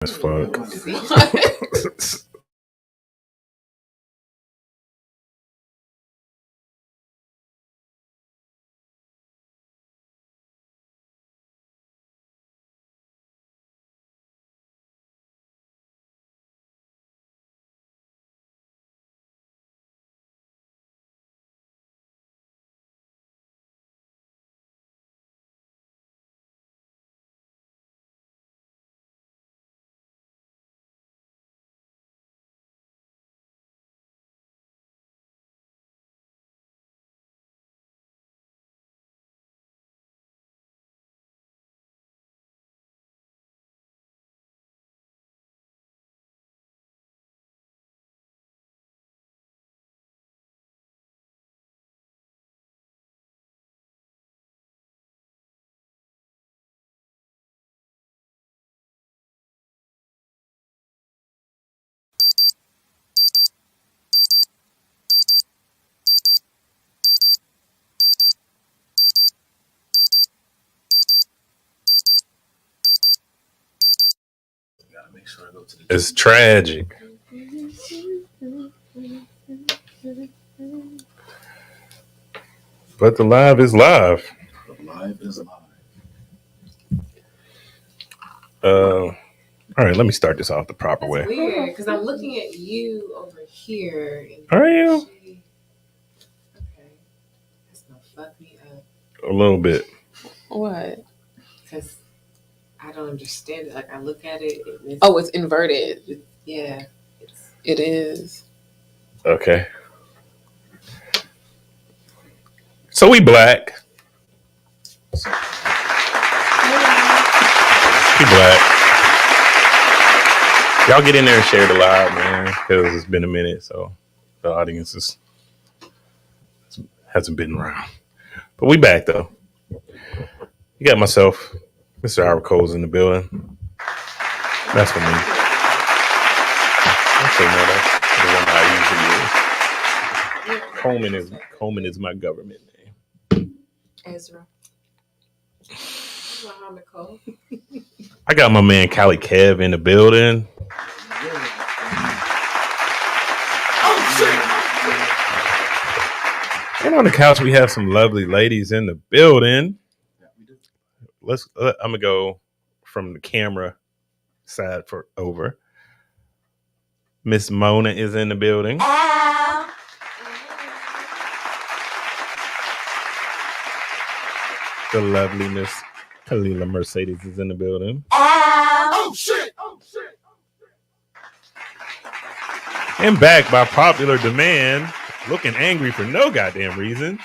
as fuck. It's tragic. But the live is live. Live is live. All right, let me start this off the proper way. That's weird, because I'm looking at you over here. Are you? Okay. That's going to fuck me up. A little bit. What? Because I don't understand it. Like, I look at it. It's inverted. Yeah. It is. Okay. So we black. We black. Y'all get in there and share the live, man, because it's been a minute, so the audience hasn't been around. But we back though. You got myself, Mr. Howard Cole's in the building. That's for me. I say no, that's the one I usually use. Coleman is my government name. Ezra. Muhammad Cole. I got my man Cali Kev in the building. And on the couch we have some lovely ladies in the building. I'm gonna go from the camera side for over. Miss Mona is in the building. The lovely Miss Kalila Mercedes is in the building. Oh shit! And back by popular demand, looking angry for no goddamn reason,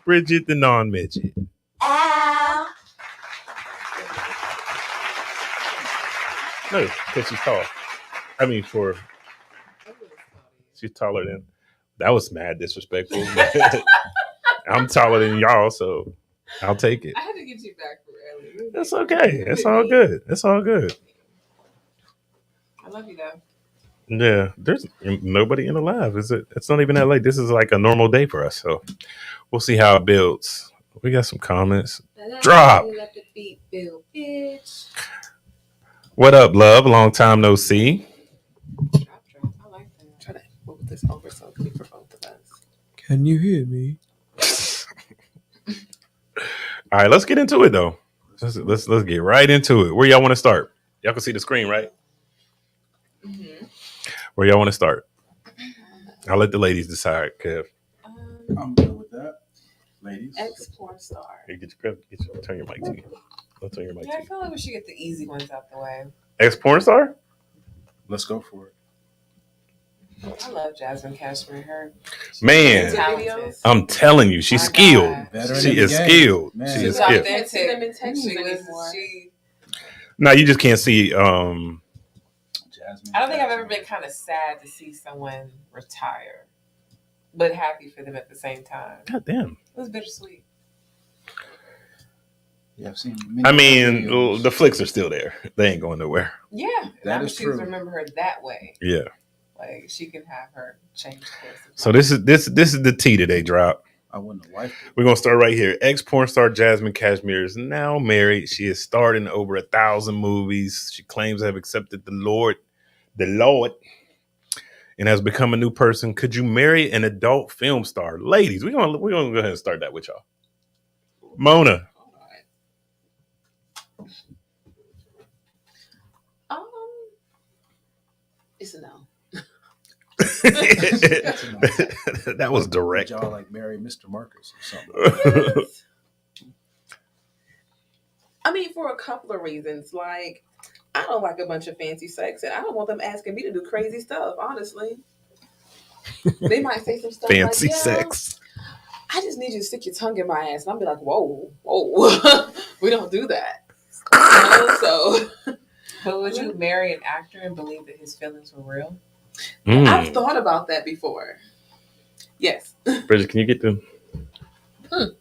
Bridget the non-midget. No, because she's tall. I mean, she's taller than. That was mad disrespectful. But I'm taller than y'all, so I'll take it. I had to get you back from earlier. That's okay. It's all good. It's all good. I love you though. Yeah, there's nobody in the live. It's not even that late. This is like a normal day for us, so we'll see how it builds. We got some comments. Drop. Let the beat build, bitch. What up, love? Long time no see. Drop. I like that. Try to move this over so it's for both of us. Can you hear me? All right, let's get into it though. Let's get right into it. Where y'all want to start? Y'all can see the screen, right? Mm-hmm. Where y'all want to start? I'll let the ladies decide, Kev. I'm good with that. Ladies. Ex-porn star. Hey, turn your mic to you. Let's turn your mic Yeah, to I you. feel like we should get the easy ones out the way. Ex-porn star? Let's go for it. I love Jasmine Cashmere. Man, Talented. I'm telling you, she's skilled. Veteran She in the is game. skilled. Man. She is She's skilled. authentic. No, you just can't see. Jasmine. I don't think I've ever been kind of sad to see someone retire, but happy for them at the same time. God damn. It was bittersweet. Yeah, I've seen. I mean, the flicks are still there. They ain't going nowhere. Yeah, That I is choose true. to remember her that way. Yeah. Like she can have her change course. So this is the tea that they drop. I wouldn't have liked it. We're going to start right here. Ex-porn star Jasmine Cashmere is now married. She has starred in over 1,000 movies. She claims to have accepted the Lord, and has become a new person. Could you marry an adult film star? Ladies, we're gonna go ahead and start that with y'all. Mona. It's a no. That was direct. Y'all like marry Mr. Marcus or something. Yes. I mean, for a couple of reasons. Like, I don't like a bunch of fancy sex, and I don't want them asking me to do crazy stuff, honestly. They might say some stuff Fancy like, sex. I just need you to stick your tongue in my ass. And I'll be like, whoa. We don't do that. But would you marry an actor and believe that his feelings were real? I've thought about that before. Yes. Bridget, can you get the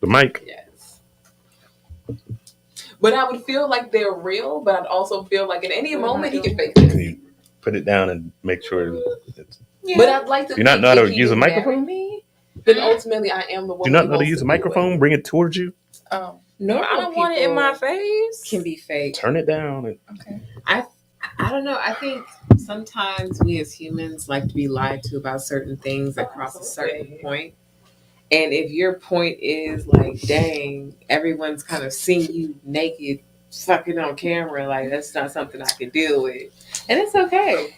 mic? Yes. But I would feel like they're real, but I'd also feel like at any moment he could fake it. Can you put it down and make sure it's... Yeah. But I'd like to. Do you not know how to use a microphone? Me, then ultimately I am the woman. Do you not know how to use a microphone? Bring it towards you. No, I don't want it in my face. Can be fake. Turn it down. Okay. I don't know. I think sometimes we as humans like to be lied to about certain things that cross a certain point. And if your point is like, dang, everyone's kind of seeing you naked, fucking on camera, like that's not something I can deal with. And it's okay.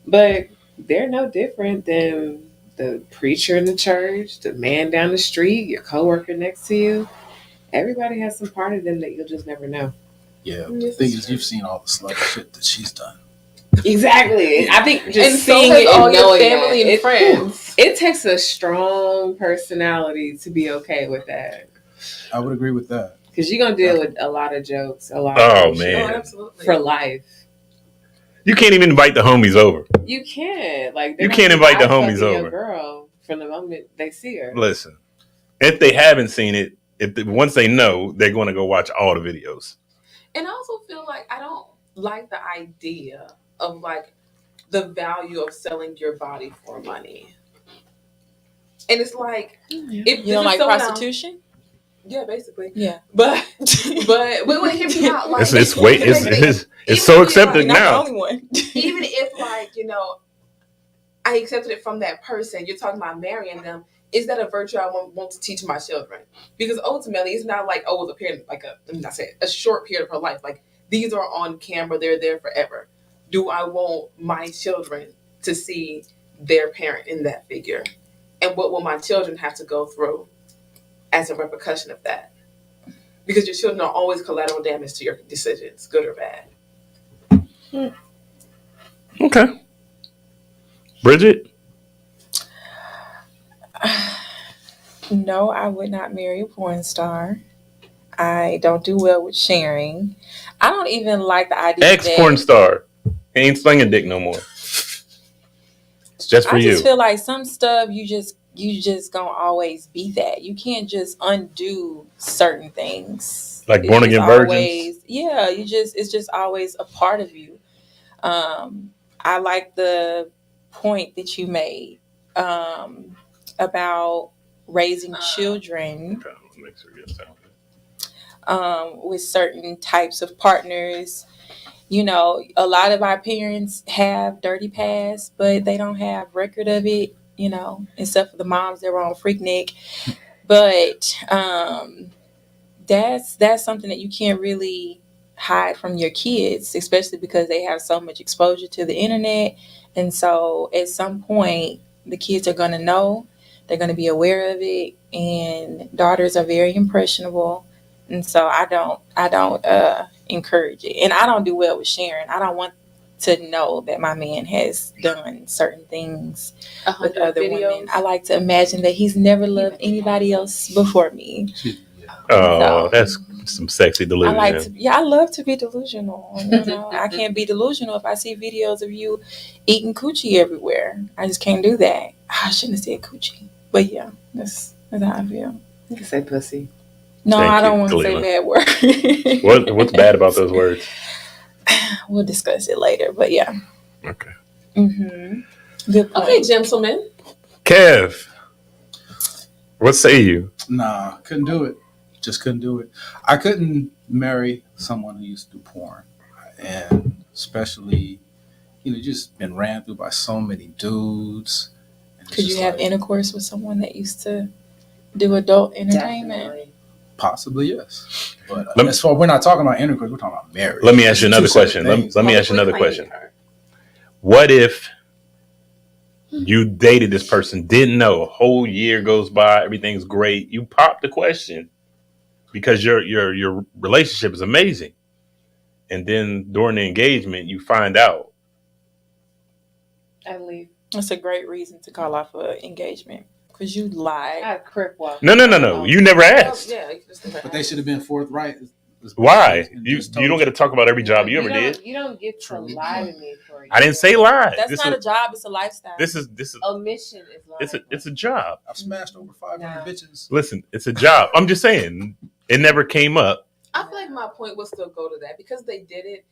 But they're no different than the preacher in the church, the man down the street, your coworker next to you. Everybody has some part of them that you'll just never know. Yeah, the thing is, you've seen all the slutty shit that she's done. Exactly. I think just and seeing so it all and your knowing family that, and friends. It takes a strong personality to be okay with that. I would agree with that. Because you're going to deal with a lot of jokes, a lot Oh, of man. Absolutely. for life. You can't even invite the homies over. You can't. Like, You can't invite the homies over. Your girl from the moment they see her. Listen, if they haven't seen it, once they know, they're going to go watch all the videos. And I also feel like I don't like the idea of like the value of selling your body for money. And it's like, if You don't like prostitution? Yeah, basically. Yeah. But hear me out. Like, it's so accepted Not now. the only one. Even if like, I accepted it from that person, you're talking about marrying them. Is that a virtue I want to teach my children? Because ultimately, it's not like, oh, it was a period, like a short period of her life. Like, these are on camera, they're there forever. Do I want my children to see their parent in that figure? And what will my children have to go through as a repercussion of that? Because your children are always collateral damage to your decisions, good or bad. Okay. Bridget? No, I would not marry a porn star. I don't do well with sharing. I don't even like the idea. Ex-porn star. He ain't slinging dick no more. It's just for you. I just feel like some stuff you just gonna always be that. You can't just undo certain things. Like born again virgins. Yeah, it's just always a part of you. I like the point that you made about raising children with certain types of partners. A lot of our parents have dirty past, but they don't have record of it, except for the moms that were on Freaknik. But that's something that you can't really hide from your kids, especially because they have so much exposure to the internet. And so at some point, the kids are going to know, they're going to be aware of it, and daughters are very impressionable. And so I don't encourage it. And I don't do well with sharing. I don't want to know that my man has done certain things with other women. I like to imagine that he's never loved anybody else before me. Oh, that's some sexy delusion. I love to be delusional. I can't be delusional if I see videos of you eating coochie everywhere. I just can't do that. I shouldn't have said coochie. But yeah, that's how I feel. You can say pussy. No, I don't want to say bad words. What's bad about those words? We'll discuss it later, but yeah. Okay. Mm-hmm. Good point. Okay, gentlemen. Kev. What say you? Nah, couldn't do it. Just couldn't do it. I couldn't marry someone who used to do porn, and especially, just been ran through by so many dudes. And it's Could you just have like, intercourse with someone that used to do adult entertainment? Definitely. possibly yes, but Lem- as far we're not talking about intercourse, we're talking about marriage. Let me ask you another Two separate question. Let things. me ask you another Publicly question. claiming her. What if you dated this person, didn't know, a whole year goes by, everything's great. You pop the question because your relationship is amazing. And then during the engagement, you find out. I leave. That's a great reason to call off an engagement because you lied. I crip walk. No. You never asked. Yeah, you just never But they asked. should have been forthright. Why? And You just you don't told get to talk about every job you ever did. You don't get to True. lie to me for. I didn't say lie. That's This not is a job; it's a lifestyle. this is Omission is lying. it's a job. I've smashed over 500 Nah. bitches. Listen, it's a job. I'm just saying it never came up. I feel like my point will still go to that because they did it.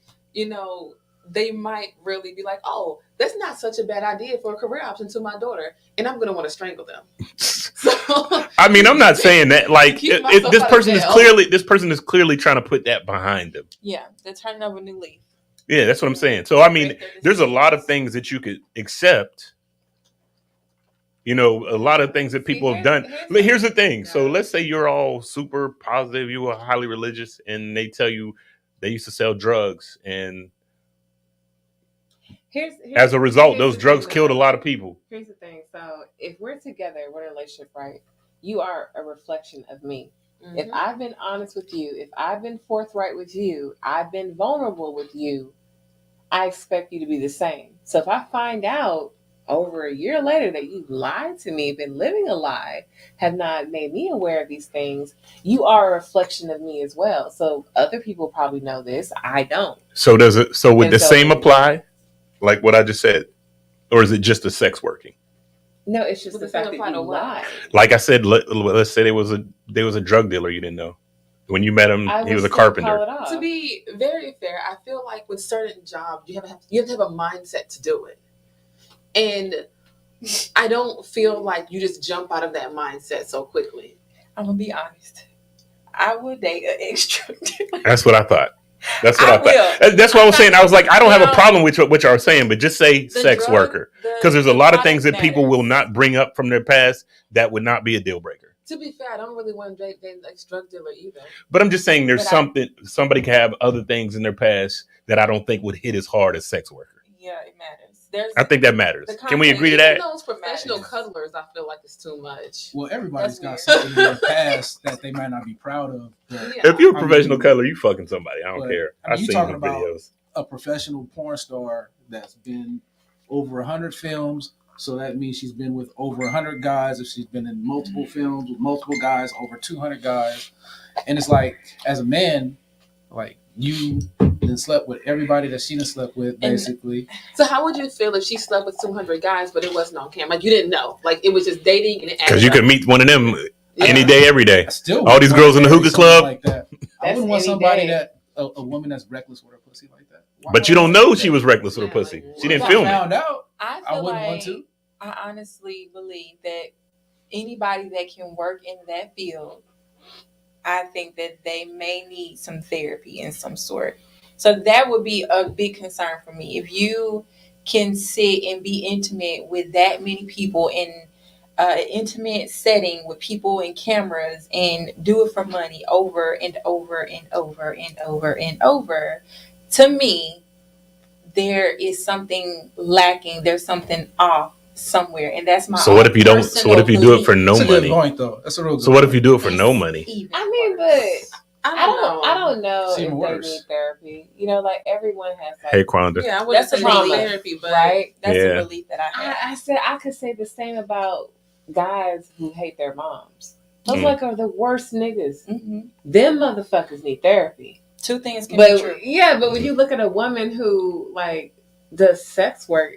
They might really be like, "Oh, that's not such a bad idea for a career option to my daughter," and I'm gonna want to strangle them. So, I mean, I'm not saying that. Like, Keep if myself this out of person is jail. clearly trying to put that behind them. Yeah, they're turning over a new leaf. Yeah, that's what I'm saying. So, I mean, Make their there's a lot of decisions. things that you could accept. A lot of things that people have done. Here's the thing. So, let's say you're all super positive, you are highly religious, and they tell you they used to sell drugs, and as a result, those drugs killed a lot of people. Here's the thing. So if we're together, we're in a relationship, right? You are a reflection of me. Mhm. If I've been honest with you, if I've been forthright with you, I've been vulnerable with you, I expect you to be the same. So if I find out over a year later that you've lied to me, been living a lie, have not made me aware of these things, you are a reflection of me as well. So other people probably know this. I don't. So does it? So would And the so- same apply, like what I just said, or is it just the sex working? No, it's just Well, the the fact same that apply you to what? lied. Like I said, let's say there was a drug dealer you didn't know. When you met him, I he would was a still call carpenter. it off. To be very fair, I feel like with certain jobs, you have to have a mindset to do it, and I don't feel like you just jump out of that mindset so quickly. I'm gonna be honest. I would date an extra. That's what I thought. That's what I I thought. will. That's what I was I'm saying. not- I was like, I don't have a Now- problem with what y'all are saying, but just say The sex drug- worker, the- because there's a the lot of product things that people will matters. not bring up from their past that would not be a deal breaker. To be fair, I don't really want to date an ex-drug dealer either. But I'm just saying, there's But somebody can have other things in their past that I don't think would hit as hard as sex worker. Yeah, it matters. There's I think that matters. The Can we context- agree to Even that? those professional Matters. cuddlers, I feel like it's too much. Well, everybody's got That's something in their past that they might not be proud of. But Yeah. If you're a I professional mean- color, you fucking somebody. I don't But, care. I mean, I've you seen talking the about- videos. a professional porn star that's been over 100 films, so that means she's been with over 100 guys. If she's been in multiple films with multiple guys, over 200 guys, and it's like, as a man, like you then slept with everybody that she done slept with, basically. So how would you feel if she slept with 200 guys, but it wasn't on camera? Like you didn't know, like it was just dating and it added Because you up. could meet one of them Yeah. any day, every day. I still All these wouldn't girls in the marry hookah someone club? like that. I That's wouldn't want any somebody day. that a woman that's reckless with her pussy like that. Why But you would I don't say know that? she was reckless with her Yeah, pussy. like, She didn't If film I it. found out, I I feel wouldn't like want to. I honestly believe that anybody that can work in that field, I think that they may need some therapy in some sort. So that would be a big concern for me. If you can sit and be intimate with that many people in an intimate setting with people and cameras and do it for money over and over and over and over and over, to me, there is something lacking. There's something off somewhere, and that's my. So what if you don't? personal So what if you do it for belief. no That's a good money? point, though. That's a real good So what if you point. do it for no money? Even I mean, worse. I don't know It's if even they worse. need therapy. Like everyone has like Hey, Quanda. Yeah, I wouldn't That's say a no belief. therapy, but right? That's Yeah. a belief that I have. I said I could say the same about guys who hate their moms. Those Mm. are the worst niggas. hmm Them motherfuckers need therapy. Two things can be true. But yeah, but when you look at a woman who like does sex work,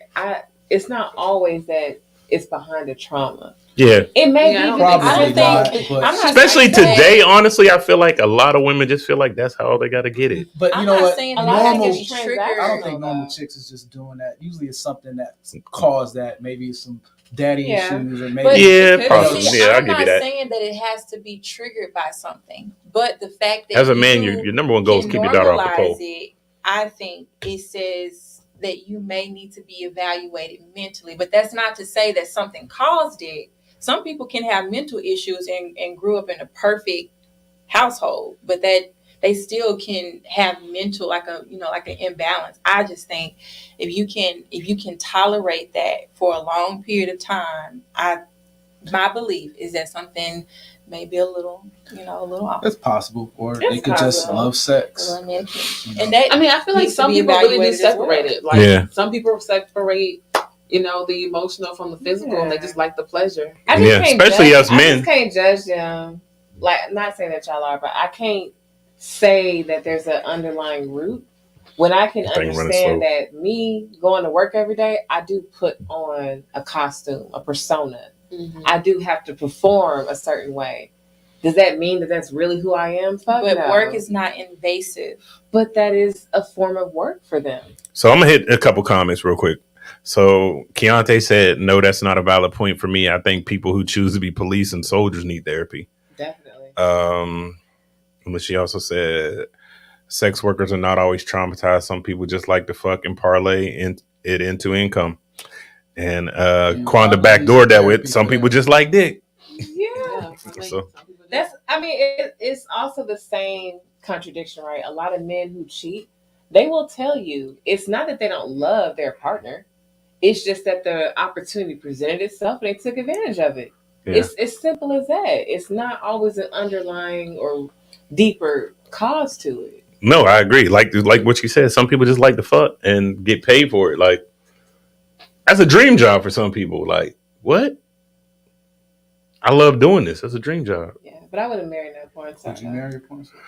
it's not always that it's behind a trauma. Yeah. It may Yeah, I be don't- the Probably I don't not, think- but, I'm not Especially saying- today, honestly, I feel like a lot of women just feel like that's how they got to get it. but you I'm know not what? saying A that lot of that Normal, can be triggered. I don't think normal though. chicks is just doing that. Usually it's something that caused that. Maybe it's some daddy Yeah. issues or But maybe Yeah, possibly. possibly. Yeah, I'll I'm give you not that. saying that it has to be triggered by something, but the fact that As a man, you your number one goal is can keep your daughter off the normalize pole. it, I think it says that you may need to be evaluated mentally. But that's not to say that something caused it. Some people can have mental issues and grew up in a perfect household, but that they still can have mental like an imbalance. I just think if you can tolerate that for a long period of time, my belief is that something may be a little off. it's possible, or It's they could just possible. love sex. Well, medication. You know? And that I mean, I feel like needs to some be people really do evaluated as well. separate it. Like Yeah. some people separate, the emotional from the physical, and they just like the pleasure. I just Yeah, can't especially judge, us men. I just can't judge them. Like, not saying that y'all are, but I can't say that there's an underlying root. When I can Thing running understand slow. that me going to work every day, I do put on a costume, a persona. I do have to perform a certain way. Does that mean that that's really who I am? Fuck But no. work is not invasive. But that is a form of work for them. So I'm gonna hit a couple comments real quick. So Keontae said, "No, that's not a valid point for me. I think people who choose to be police and soldiers need therapy." Definitely. But she also said, "Sex workers are not always traumatized. Some people just like to fuck and parlay it into income." And Quanda backdoored that with, "Some people just like dick." Yeah. So It's also the same contradiction, right? A lot of men who cheat, they will tell you it's not that they don't love their partner. It's just that the opportunity presented itself and they took advantage of it. yeah. It's as simple as that. It's not always an underlying or deeper cause to it. No, I agree. Like what you said, some people just like to fuck and get paid for it. Like, that's a dream job for some people. Like, what? I love doing this. That's a dream job. Yeah, but I wouldn't marry no porn star. Would you marry a porn star?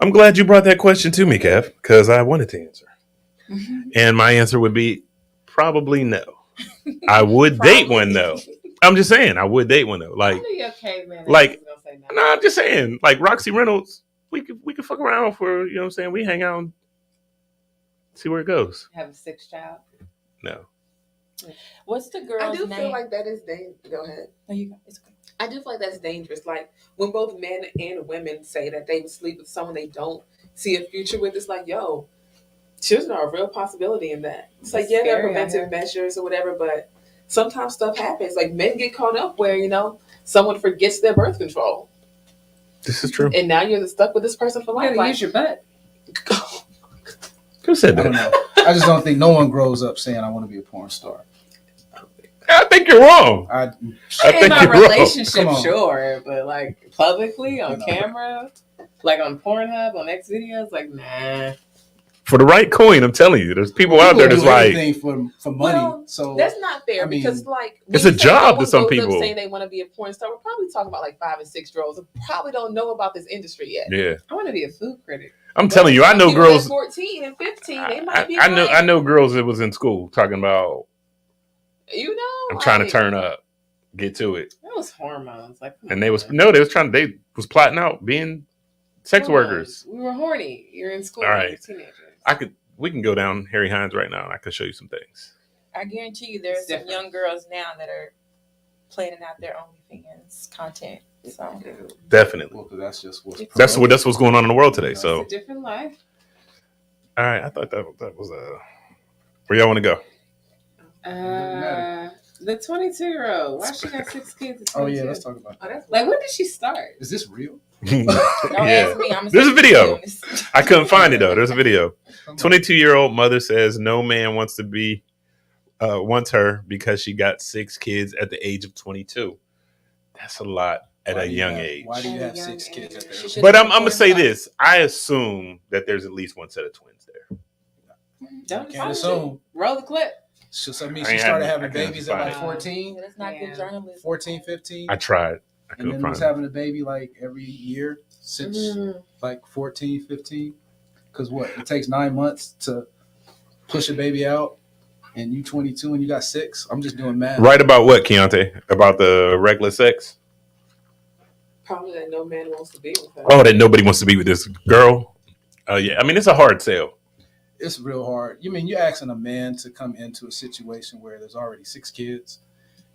I'm glad you brought that question to me, Kev, because I wanted to answer. And my answer would be probably no. I would date one though. I'm just saying, I would date one though. I Like, knew your caveman like- was gonna say no. no, I'm just saying, like Roxy Reynolds, we could fuck around for, you know what I'm saying? We hang out and see where it goes. Have a sixth child. No. What's the girl's I do name? feel like that is dangerous. Go ahead. No, you go. It's okay. I do feel like that's dangerous. Like when both men and women say that they would sleep with someone they don't see a future with, it's like, yo, children are a real possibility in that. It's like, It's yeah, they're scary, preventive measures or whatever, but sometimes stuff happens. Like men get caught up where, someone forgets their birth control. This is true. And now you're stuck with this person for You life. gotta Like, use your butt. Who said I don't that? know. I just don't think no one grows up saying I want to be a porn star. I think you're wrong. I I In think my you're wrong. relationship, Come on. sure, but like publicly on No. camera, like on Pornhub, on X videos, like nah. For the right coin, I'm telling you, there's people out there that's do like, anything for money. Well, So that's not fair I mean, because, like, it's when a you say job no to one some goes up people. saying they want to be a porn star, we're probably talking about like 5 and 6-year-olds who probably don't know about this industry yet. yeah. I want to be a food critic. I'm telling you, I Some know people girls. at 14 and 15, they might be. I know. like, I know girls that was in school talking about. I'm trying to like, turn up, get to it, That was hormones, like, come and on, they was man. no, they was trying. They was plotting out being sex Hormones. workers. We were horny. You're in school. All right. You're teenagers. We can go down Harry Hines right now, and I can show you some things. I guarantee you, there's It's some different. young girls now that are planning out their OnlyFans content. So Definitely, well, 'cause that's just what's that's what's going on in the world today. So, It's a different life. all right, I thought that was where y'all want to go. The 22-year-old. Why she got 6 kids at 22? Oh yeah, let's talk about that. that's Like, when did she start? Is this real? don't Yeah, ask me. I'm There's a video. This. I couldn't find it though. There's a video. 22-year-old mother says no man wants her because she got 6 kids at the age of 22. That's a lot at a young age. Why do you At a have young 6 kids at age. that She age? should- But I'm gonna say this: I assume that there's at least one set of twins there. Don't Can't assume. Roll the clip. So I mean, I she ain't started having- having I couldn't babies at find like it. 14, Yeah, that's not Yeah. good journalism. 14, 15. I tried. I And couldn't then find was it. having a baby like every year since Mm. like 14, 15. Because what? It takes 9 months to push a baby out, and you 22 and you got 6. I'm just doing math. Right about what, Keontae? About the reckless sex? probably that no man wants to be with her. Oh, that nobody wants to be with this girl. Yeah, I mean it's a hard sell. It's real hard. You mean you're asking a man to come into a situation where there's already 6 kids,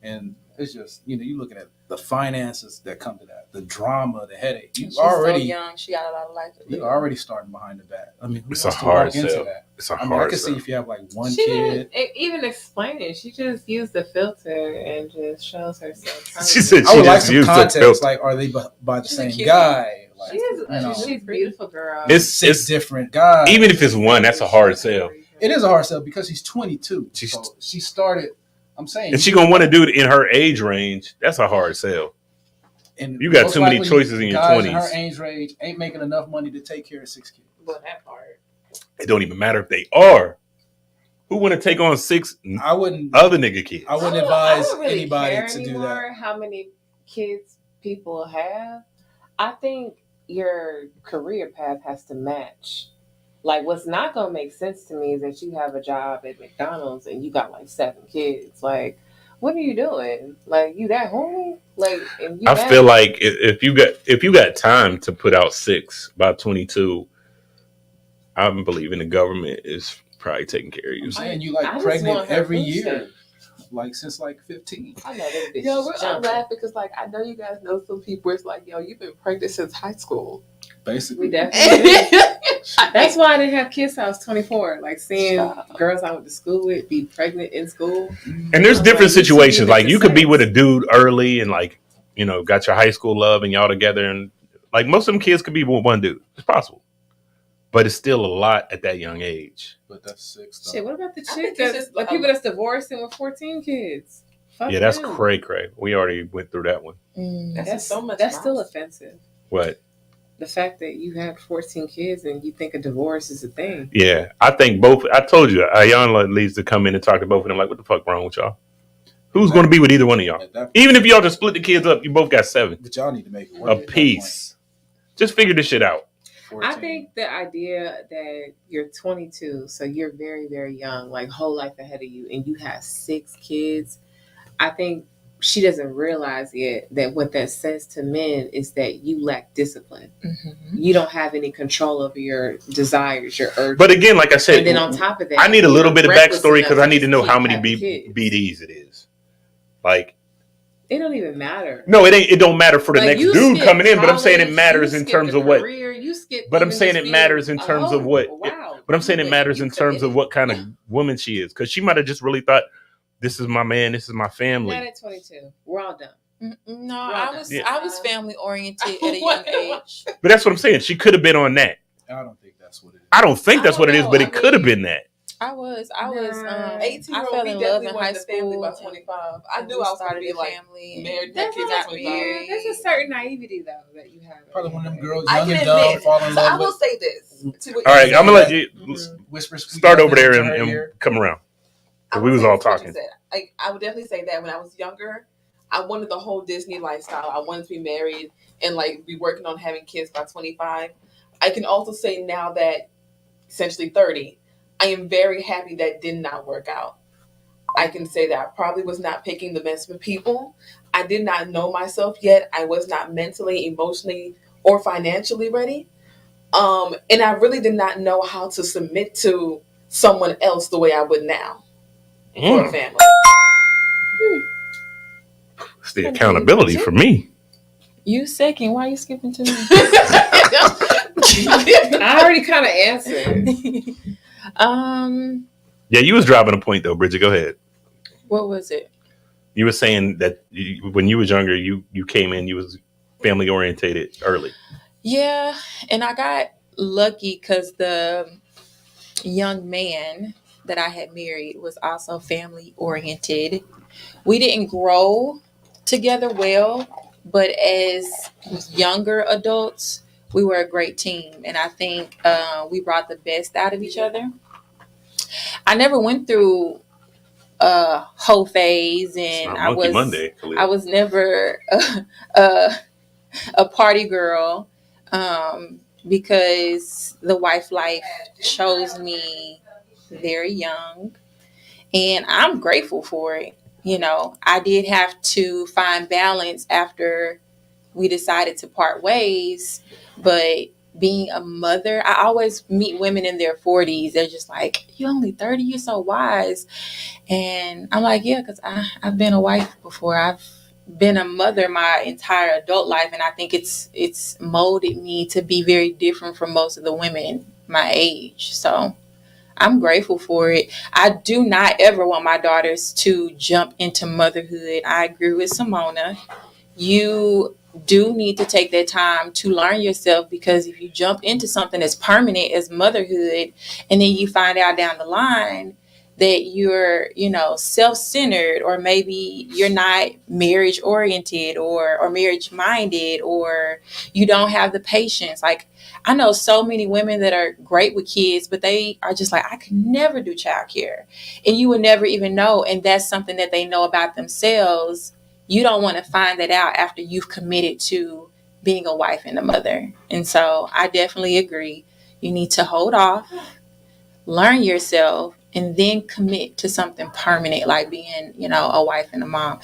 And it's just, you looking at the finances that come to that, the drama, the headache. She's so young. She got a lot of life to live. You're already starting behind the back. I mean, who It's wants a to hard walk into sell. that? It's a I hard can sell. see if you have like one She kid. didn't even explain it. She just used the filter and just shows herself. She said I she would like just some used the context. filter. Like, are they by the She's a same cutie. guy? Like, She's a beautiful girl. It's six different guys. even if it's one, that's a hard sell. It is a hard sell because he's 22. She's- So she started. I'm saying, And she gonna want to do it in her age range. That's a hard sell. and You got most too many likely, choices in your guys in 20s. her age range ain't making enough money to take care of 6 kids. Well, that part. It don't even matter if they are. Who want to take on 6 I wouldn't. other nigga kids? I wouldn't I advise don't really anybody care to do anymore that. how many kids people have. I think your career path has to match. Like, what's not gonna make sense to me is that you have a job at McDonald's and you got like 7 kids. Like, what are you doing? Like, you that horny? Like, and you I that- feel like if you got time to put out 6 by 22, I believe in the government is probably taking care of you. I'm saying you I like just pregnant want her every food year, stamp. like since like 15. I know that bitch. Yo, I'm jumping. laughing because, like, I know you guys know some people. It's like, yo, you've been pregnant since high school. Basically, We definitely. That's That's why I didn't have kids till I was 24. Like, seeing Stop. girls I went to school with be pregnant in school. And there's I'm different like, you should be situations. Like, making you could be sense. with a dude early and like, got your high school love and y'all together, and like most of them kids could be with one dude. It's possible, but it's still a lot at that young age. but that's 6. Though. Shit, what about the I chick think it's that's just, like people that's divorced and with 14 kids? Fuck Yeah, that's them. cray. We already went through that one. That's That's so much. That's still miles. offensive. What? The fact that you had 14 kids and you think a divorce is a thing. Yeah, I think both. I told you, Ayanla needs to come in and talk to both of them. Like, what the fuck wrong with y'all? Who's going to be with either one of y'all? At that- Even if y'all just split the kids up, you both got 7 but y'all need to make it work. a at that piece. Just figure this shit out. point. I 14. think the idea that you're 22, so you're very, very young, like whole life ahead of you, and you have 6 kids, I think she doesn't realize yet that what that says to men is that you lack discipline. Mm-hmm. You don't have any control over your desires, your urges. But again, like I said, and then on top of that, I need a little you're bit of reckless backstory because I enough need to know keep how many having kids. BDs it is. Like, It don't even matter. no, it ain't. It don't matter for the Like, next you dude skip coming in, but I'm saying it college, matters you in skip terms the of what. career, you skip But I'm even saying just it being matters in a terms of hoe. what. Wow. But I'm saying it matters You in terms of committed. what kind of woman she is, because she might have just really thought, "This is my man. This is my family." Not at 22. We're all done. No, Well, I was family oriented at a young What? age. But that's what I'm saying. She could have been on that. I don't think that's what it is. I don't think that's I what it don't is, know. but I it could have mean, been that. I was. Nah. 18 I year fell old, we in love definitely in high wanted a family by school. 25. I and knew we I was going to started be a like family. married, have That's kids at not 25. weird. There's a certain naivety though that you have. Probably one of them girls, I young can and dumb, admit. fall in So I love will with. say this. To what All right, you I'm gonna let said. you Mhm. Whisper sweet start over nothings there in her and ear. come around. I We would was say all what you talking. said. Like, I would definitely say that when I was younger, I wanted the whole Disney lifestyle. I wanted to be married and like be working on having kids by 25. I can also say now that essentially 30, I am very happy that did not work out. I can say that I probably was not picking the best of people. I did not know myself yet. I was not mentally, emotionally, or financially ready. And I really did not know how to submit to someone else the way I would now for a family. It's the accountability for me. You second. Why are you skipping to me? I already kind of answered. Yeah, you was driving a point though, Bridget. Go ahead. What was it? You were saying that when you was younger, you came in, you was family orientated early. Yeah, and I got lucky because the young man that I had married was also family oriented. We didn't grow together well, but as younger adults, we were a great team, and I think we brought the best out of each other. I never went through a hoe phase, It's and not I Monkey was Monday, Khalil. I was never a party girl because the wife life chose me very young, and I'm grateful for it. You know, I did have to find balance after we decided to part ways, but being a mother. I always meet women in their 40s. They're just like, "You're only 30. You're so wise." And I'm like, "Yeah, because I've been a wife before. I've been a mother my entire adult life, and I think it's molded me to be very different from most of the women my age." So I'm grateful for it. I do not ever want my daughters to jump into motherhood. I agree with Simona. You do need to take that time to learn yourself, because if you jump into something that's permanent as motherhood and then you find out down the line that you're, self-centered, or maybe you're not marriage oriented or marriage minded, or you don't have the patience. Like, I know so many women that are great with kids, but they are just like, I could never do childcare. And you would never even know. And that's something that they know about themselves. You don't want to find that out after you've committed to being a wife and a mother. And so I definitely agree. You need to hold off, learn yourself, and then commit to something permanent, like being, a wife and a mom.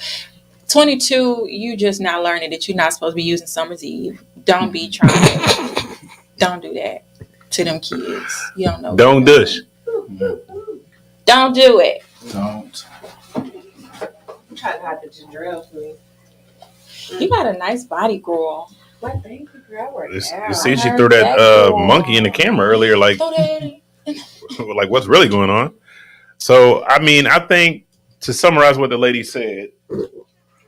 22, you just now learning that you're not supposed to be using Summer's Eve. Don't be trying. Don't do that to them kids. You don't know. Don't dush. Don't do it. Don't. I'm trying to hide the ginger ale for me. You got a nice body, girl. What? Thank you, girl. I worked You out. see, she threw that monkey in the camera earlier, like, Throw that in. like what's really going on? So, I mean, I think to summarize what the lady said,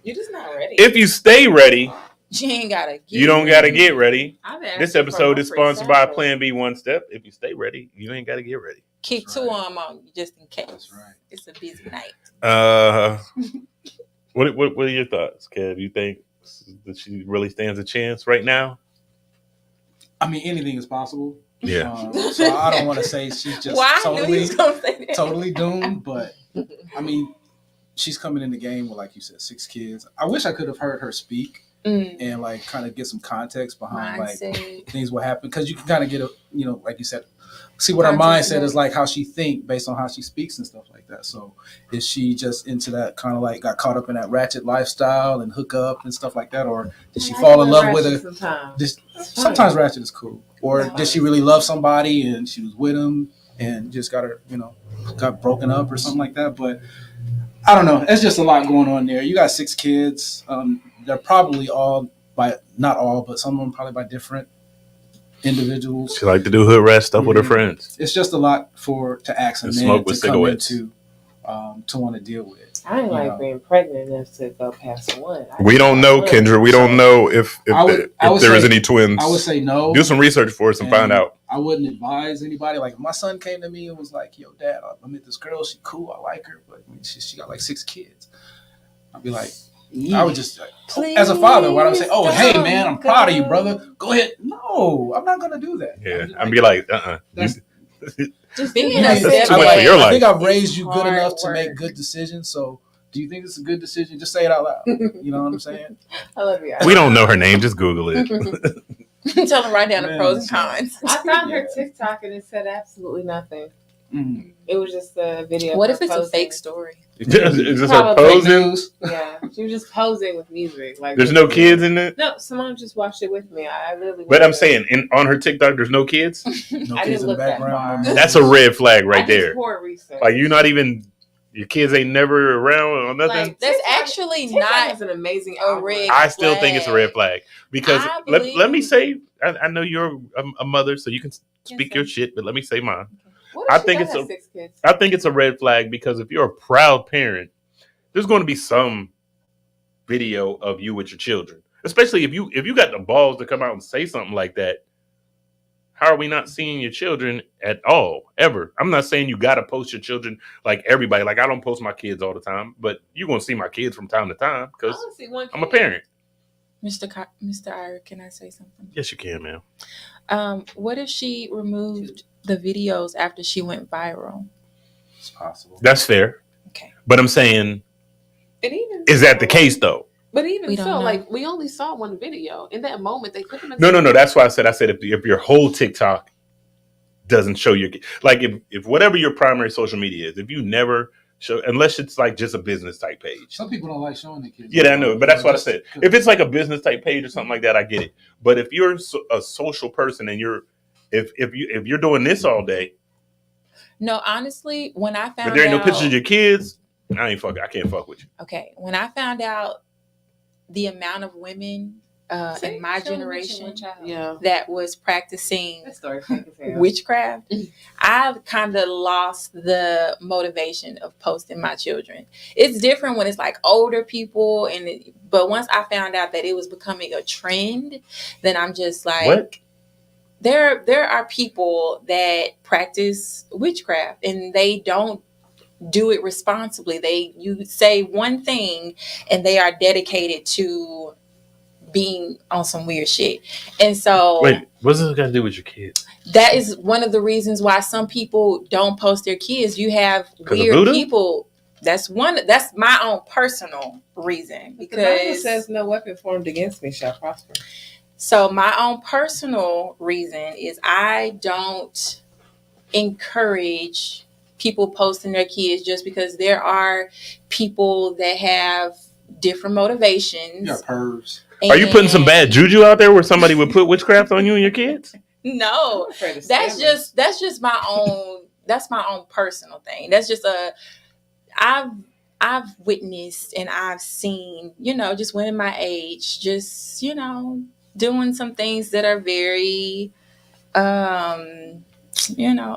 You're just not ready. if you stay ready, You ain't gotta get you don't got to get ready. I've asked This you episode for is sponsored by sample. Plan B One Step. If you stay ready, you ain't got to get ready. Kick That's two right. arm on you just in case. That's right. It's a busy night. What are your thoughts, Kev? You think that she really stands a chance right now? I mean, anything is possible. Yeah. So I don't want to say she's just Why? I knew you was gonna say that. totally doomed, but I mean, she's coming in the game with, like you said, 6 kids. I wish I could have heard her speak and like kind of get some context behind like things what happened, because you can kind of get a, like you said, see what her mindset is, like how she think based on how she speaks and stuff like that. So is she just into that kind of like got caught up in that ratchet lifestyle and hook up and stuff like that, or did she fall in love with her? Sometimes ratchet is cool, or did she really love somebody and she was with him and just got her, got broken up or something like that? But I don't know. It's just a lot going on there. You got 6 kids. They're probably all not all, but some of them probably by different individuals. She like to do hood rat stuff with her friends. It's just a lot to ask a And man smoke to with come cigarettes. into, to want to deal with. I ain't like being pregnant enough to go past 1. We don't know, Kendra. We don't know if there is any twins. I would say no. Do some research for us and find out. I wouldn't advise anybody. Like, if my son came to me and was like, "Yo, Dad, I met this girl. She cool. I like her, but she got like 6 kids." I'd be like, I would just, as a father, why don't I say, "Oh, hey, man, I'm proud of you, brother. Go ahead." No, I'm not gonna do that. Yeah, I'd be like, Just being too much for your life. I think I've raised you good enough to make good decisions. So, do you think it's a good decision? Just say it out loud. You know what I'm saying? I love you. We don't know her name. Just Google it. Tell them right down the pros and cons. I found her TikTok and it said absolutely nothing. Mm-hmm. It was just a video. What if it's a fake story? Is this her Probably. posing? Yeah, she was just posing with music. Like, There's no kids in it? No, someone just watched it with me. I really. But I'm saying, on her TikTok, there's no kids? No I kids didn't in the look that background. far. That's a red flag right I there. did poor research. Like, you're not even, your kids ain't never around or nothing? Like, That's TikTok- actually TikTok not is an amazing a algorithm. red I still think it's a red flag. Because, I let me believe- say, I know you're a mother, so you can speak Yes, your sir. shit, but let me say mine. What if I she think does it's have a- 6 kids? I think it's a red flag because if you're a proud parent, there's going to be some video of you with your children. Especially if you got the balls to come out and say something like that. How are we not seeing your children at all, ever? I'm not saying you got to post your children like everybody. Like, I don't post my kids all the time, but you're going to see my kids from time to time I because only see one I'm a kid. parent. Mr. Ira, can I say something? Yes, you can, ma'am. What if she removed the videos after she went viral? It's possible. That's fair. Okay. But I'm saying, And even is that the case, though? But even We don't so, know. like, we only saw one video. In that moment, they could have. No. That's why I said if your whole TikTok doesn't show your, like, if whatever your primary social media is, if you never show unless it's like just a business type page. Some people don't like showing their kids. Yeah, I know, but that's what I said. If it's like a business type page or something like that, I get it. But if you're a social person and if you're doing this all day, No, honestly, when I found but there ain't no out, pictures of your kids, I can't fuck with you. okay, when I found out the amount of women in my generation that was practicing witchcraft, I've kind of lost the motivation of posting my children. It's different when it's like older people, but once I found out that it was becoming a trend, then I'm just like, what? There are people that practice witchcraft and they don't do it responsibly. You say one thing and they are dedicated to being on some weird shit. And so wait, what's this got to do with your kids? That is one of the reasons why some people don't post their kids. You have weird people. That's my own personal reason, because the Bible says no weapon formed against me shall prosper. So my own personal reason is I don't encourage people posting their kids just because there are people that have different motivations. Yeah, pervs. Are you putting some bad juju out there where somebody would put witchcraft on you and your kids? No, that's just my own. That's my own personal thing. That's just I've witnessed and I've seen, just women my age, just doing some things that are very,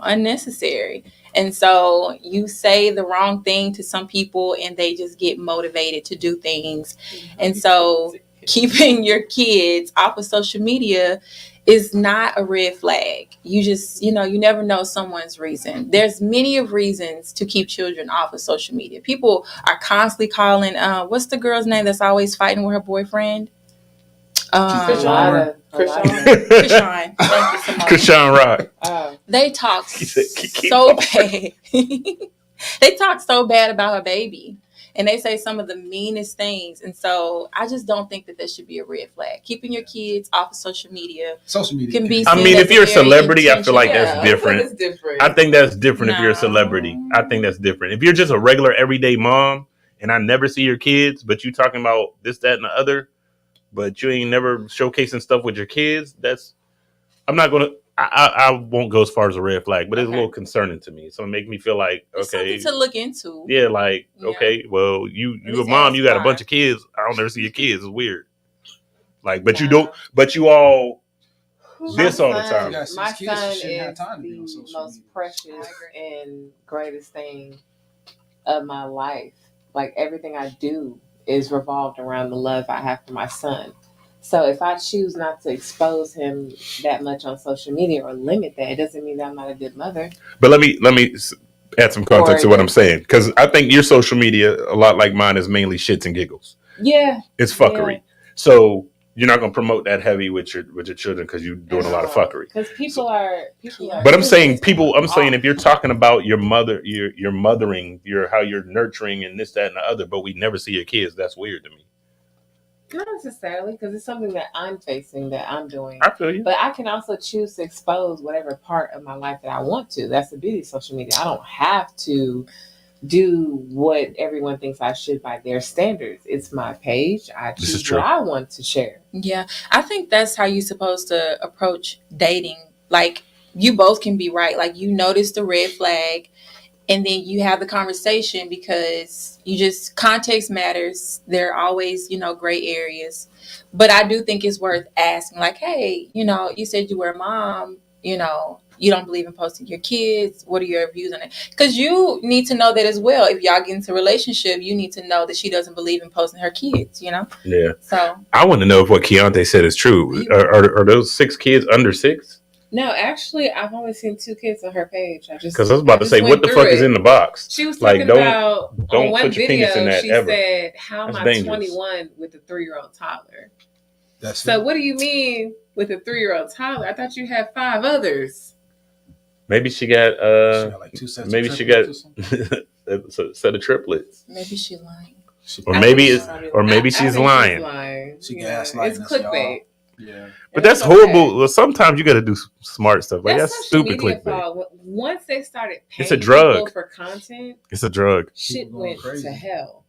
unnecessary. And so you say the wrong thing to some people and they just get motivated to do things. And so keeping your kids off of social media is not a red flag. You just, you never know someone's reason. There's many of reasons to keep children off of social media. People are constantly calling, what's the girl's name that's always fighting with her boyfriend? Krishan. Krishan. Thank you so much. Krishan Rock. They talk so bad. They talk so bad about her baby. And they say some of the meanest things. And so I just don't think that should be a red flag. Keeping your kids off of social media can be. I mean, if you're a celebrity, I feel like that's different. I think that's different if you're a celebrity. I think that's different. If you're just a regular everyday mom and I never see your kids, but you talking about this, that, and the other, but you ain't never showcasing stuff with your kids, I'm not going to. I won't go as far as a red flag, but it's a little concerning to me. So it make me feel like, it's something to look into. Yeah, like, okay, well, you a mom, you got a bunch of kids. I don't ever see your kids. It's weird. Like, but you don't, but you all this all the time. My son is the most precious and greatest thing of my life. Like, everything I do is revolved around the love I have for my son. So if I choose not to expose him that much on social media or limit that, it doesn't mean that I'm not a good mother. But let me add some context to what I'm saying, because I think your social media, a lot like mine, is mainly shits and giggles. Yeah, it's fuckery. Yeah. So you're not going to promote that heavy with your children because you're doing a lot of fuckery. Because people are. But I'm saying if you're talking about your mother, your mothering, how you're nurturing and this, that, and the other, but we never see your kids. That's weird to me. Not necessarily, because it's something that I'm facing, that I'm doing. I feel you. But I can also choose to expose whatever part of my life that I want to. That's the beauty of social media. I don't have to do what everyone thinks I should by their standards. It's my page. I choose what I want to share. Yeah, I think that's how you're supposed to approach dating. Like, you both can be right. Like, you notice the red flag, and then you have the conversation, because context matters. There are always, gray areas. But I do think it's worth asking, like, hey, you said you were a mom, you don't believe in posting your kids. What are your views on it? Because you need to know that as well. If y'all get into a relationship, you need to know that she doesn't believe in posting her kids, Yeah. So I want to know if what Keontae said is true. Are those 6 kids under 6? No, actually, I've only seen 2 kids on her page. Because I was about to say, what the fuck is in the box? She was talking about on one video. She said, "How am I dangerous. 21 with a 3-year-old toddler?" So what do you mean with a 3-year-old toddler? I thought you had 5 others. Maybe she got like 2 sets. Maybe she got a set of triplets. Maybe she lying. Maybe she's lying. She gaslighting. It's clickbait. Yeah. But that's horrible. Well, sometimes you got to do smart stuff. Like that's social stupid media clickbait. fault. Once they started It's a paying drug. people for content, It's a drug. shit People going went crazy. to hell.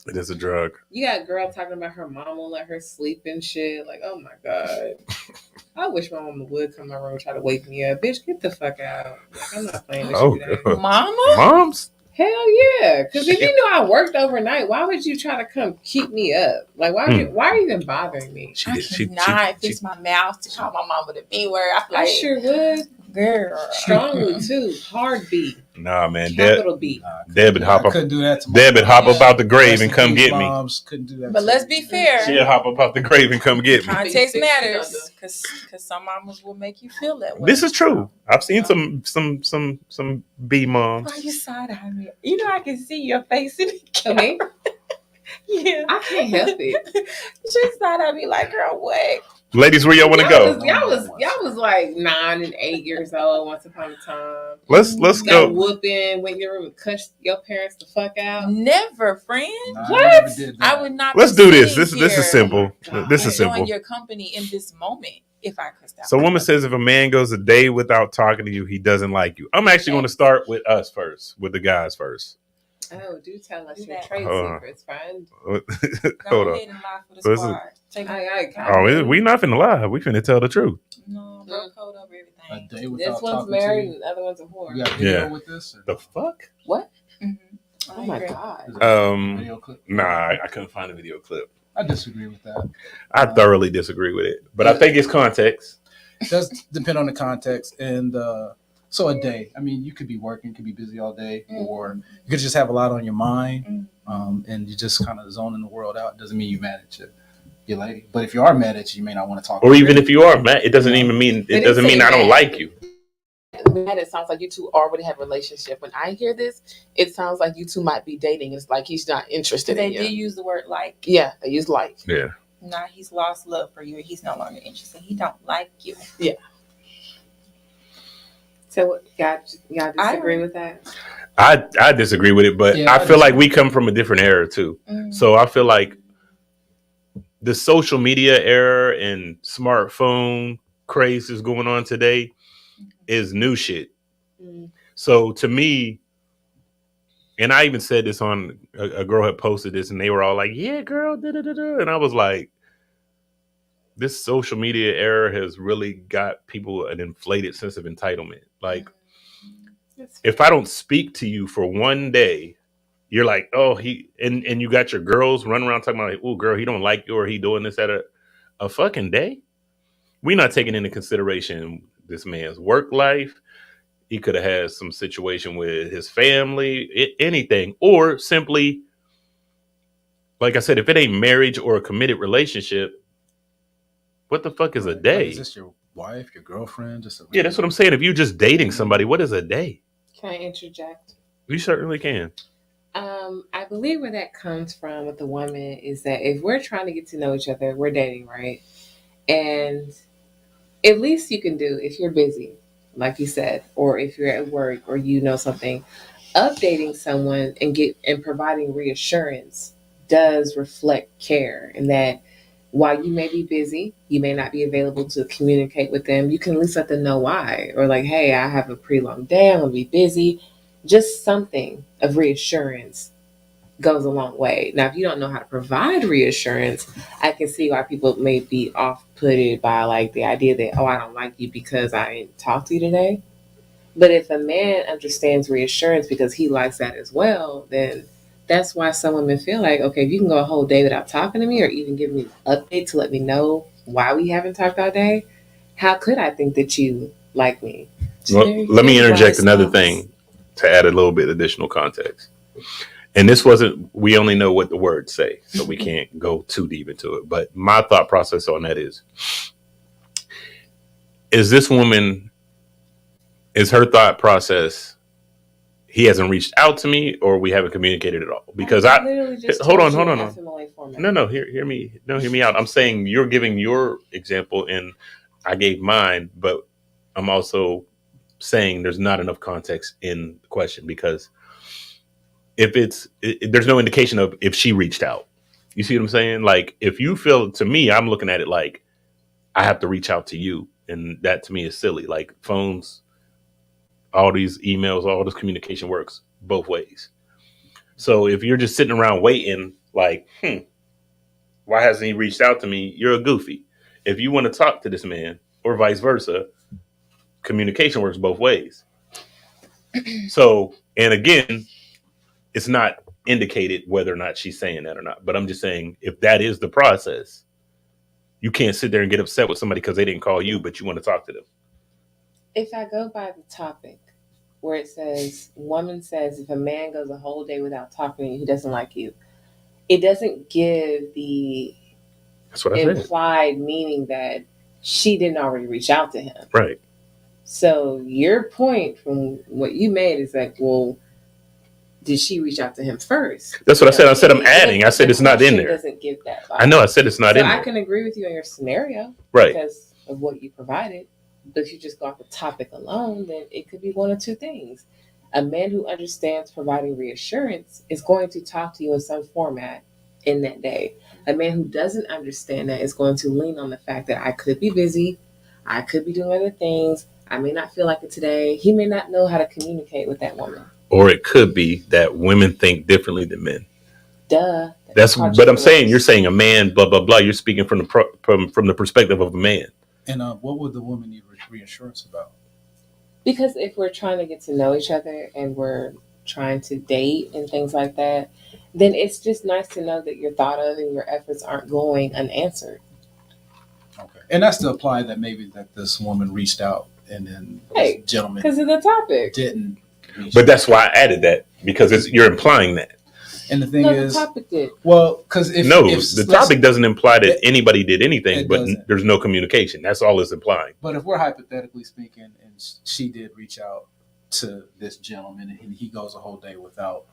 It is a drug. You got a girl talking about her mom won't let her sleep and shit. Like, oh my God. I wish my mama would come to my room and try to wake me up. Bitch, get the fuck out. Like, I'm not playing with you today. God. Mama? Moms? Hell yeah. Because if you knew I worked overnight, why would you try to come keep me up? Like, why are you even bothering me? I cannot fix my mouth to call my mama the B word. I sure would. Girl. Strongly too. Hard B. Nah, man. Capital B. Deb would hop up. Couldn't do that to Deb would hop up out the grave and come get me. Moms couldn't do that. But let's be fair. She'll hop up out the grave and come get me. Context matters because some mamas will make you feel that way. This is true. I've seen some B moms. Why you side eye me? You know I can see your face in the Okay. camera. Yeah. I can't help it. She side eye me like, girl, what? Ladies, where y'all want to go? Y'all was like 9 and 8 years old once upon a time. Let's Got go. whooping, went in your room and cussed your parents the fuck out. Never, friend. What? I would not. Let's be do this. sitting This is here simple. This is enjoying simple. your company in this moment if I cussed out. So, woman says if a man goes a day without talking to you, he doesn't like you. I'm actually going to start with us first, with the guys first. Oh, do tell us Do your that. trade Hold on. secrets, friend. Hold Go on. ahead and lie for the So this is- squad. Take We not finna lie. We finna tell the truth. No, bro, code over A everything. day without This one's talking married to you. and the other one's a whore. You got video Yeah. with this? Or The fuck? What? Mm-hmm. Oh my God. is it a video Um, clip? nah, I couldn't find a video clip. I disagree with that. I thoroughly disagree with it, but I think it's context. It does depend on the context. And so a day, I mean, you could be working, could be busy all day, or you could just have a lot on your mind, and you just kind of zoning the world out. It doesn't mean you mad at your lady. But if you are mad at you may not want to talk. Or even if you are mad, it doesn't even mean They it doesn't say mean I don't mad. like you. Man, it sounds like you two already have a relationship. When I hear this, it sounds like you two might be dating. It's like he's not interested They in you. did use the word like. Yeah, they use like. Yeah. Nah, he's lost love for you. He's no longer interested. He don't like you. So y'all disagree with that? I disagree with it, but Yeah, I feel like we come from a different era too. So I feel like the social media era and smartphone craze is going on today is new shit. So to me, and I even said this on a girl had posted this, and they were all like, "Yeah, girl," and I was like, "This social media era has really got people an inflated sense of entitlement. Like, if I don't speak to you for one day, you're like, oh, he and you got your girls running around talking about, like, oh, girl, he don't like you, or he doing this at a fucking day. We're not taking into consideration this man's work life. He could have had some situation with his family, anything, or simply, like I said, if it ain't marriage or a committed relationship, what the fuck is a day? Is this your wife, your girlfriend? Yeah, that's what I'm saying. If you're just dating somebody, what is a day? Can I interject? You certainly can. I believe where that comes from with the woman is that if we're trying to get to know each other, we're dating, right? And at least you can do if you're busy, like you said, or if you're at work or you know something, updating someone and providing reassurance does reflect care, and that while you may be busy, you may not be available to communicate with them, you can at least let them know why. Or like, hey, I have a pretty long day, I'm gonna be busy. Just something of reassurance goes a long way. Now, if you don't know how to provide reassurance, I can see why people may be off-putted by like the idea that, oh, I don't like you because I didn't talk to you today. But if a man understands reassurance because he likes that as well, then that's why some women feel like, okay, if you can go a whole day without talking to me or even give me an update to let me know why we haven't talked all day, how could I think that you like me? Well, let me interject another thing to add a little bit additional context. And this wasn't, we only know what the words say, so we can't go too deep into it. But my thought process on that is this woman, is her thought process, he hasn't reached out to me or we haven't communicated at all? Because hold on. No, hear me out. I'm saying you're giving your example and I gave mine, but I'm also saying there's not enough context in the question, because if there's no indication of if she reached out. You see what I'm saying? Like, if you feel, to me, I'm looking at it like, I have to reach out to you. And that to me is silly. Like phones, all these emails, all this communication works both ways. So if you're just sitting around waiting, like, why hasn't he reached out to me? You're a goofy. If you want to talk to this man or vice versa, communication works both ways. So, and again, it's not indicated whether or not she's saying that or not. But I'm just saying, if that is the process, you can't sit there and get upset with somebody because they didn't call you, but you want to talk to them. If I go by the topic where it says, woman says, if a man goes a whole day without talking to you, he doesn't like you. It doesn't give the That's what I said. implied meaning that she didn't already reach out to him. Right. So your point from what you made is like, well, did she reach out to him first? That's what I said. I said I'm adding. I said it's not in there. Doesn't give that vibe. I know. I said it's not So in there. I can agree with you on your scenario, Right. because of what you provided. But if you just go off the topic alone, then it could be one of two things. A man who understands providing reassurance is going to talk to you in some format in that day. A man who doesn't understand that is going to lean on the fact that I could be busy, I could be doing other things, I may not feel like it today. He may not know how to communicate with that woman. Or it could be that women think differently than men. Duh. That's but I'm saying you're saying a man, blah blah blah. You're speaking from the perspective of a man. And what would the woman need reassurance about? Because if we're trying to get to know each other and we're trying to date and things like that, then it's just nice to know that you're thought of and your efforts aren't going unanswered. Okay. And that's to apply that maybe that this woman reached out and then this gentleman because of the topic didn't. But that's why I added that, because you're implying that. And the thing is, the topic did. Well, because if the topic doesn't imply that anybody did anything, but doesn't. There's no communication. That's all it's implying. But if we're hypothetically speaking, and she did reach out to this gentleman, and he goes a whole day without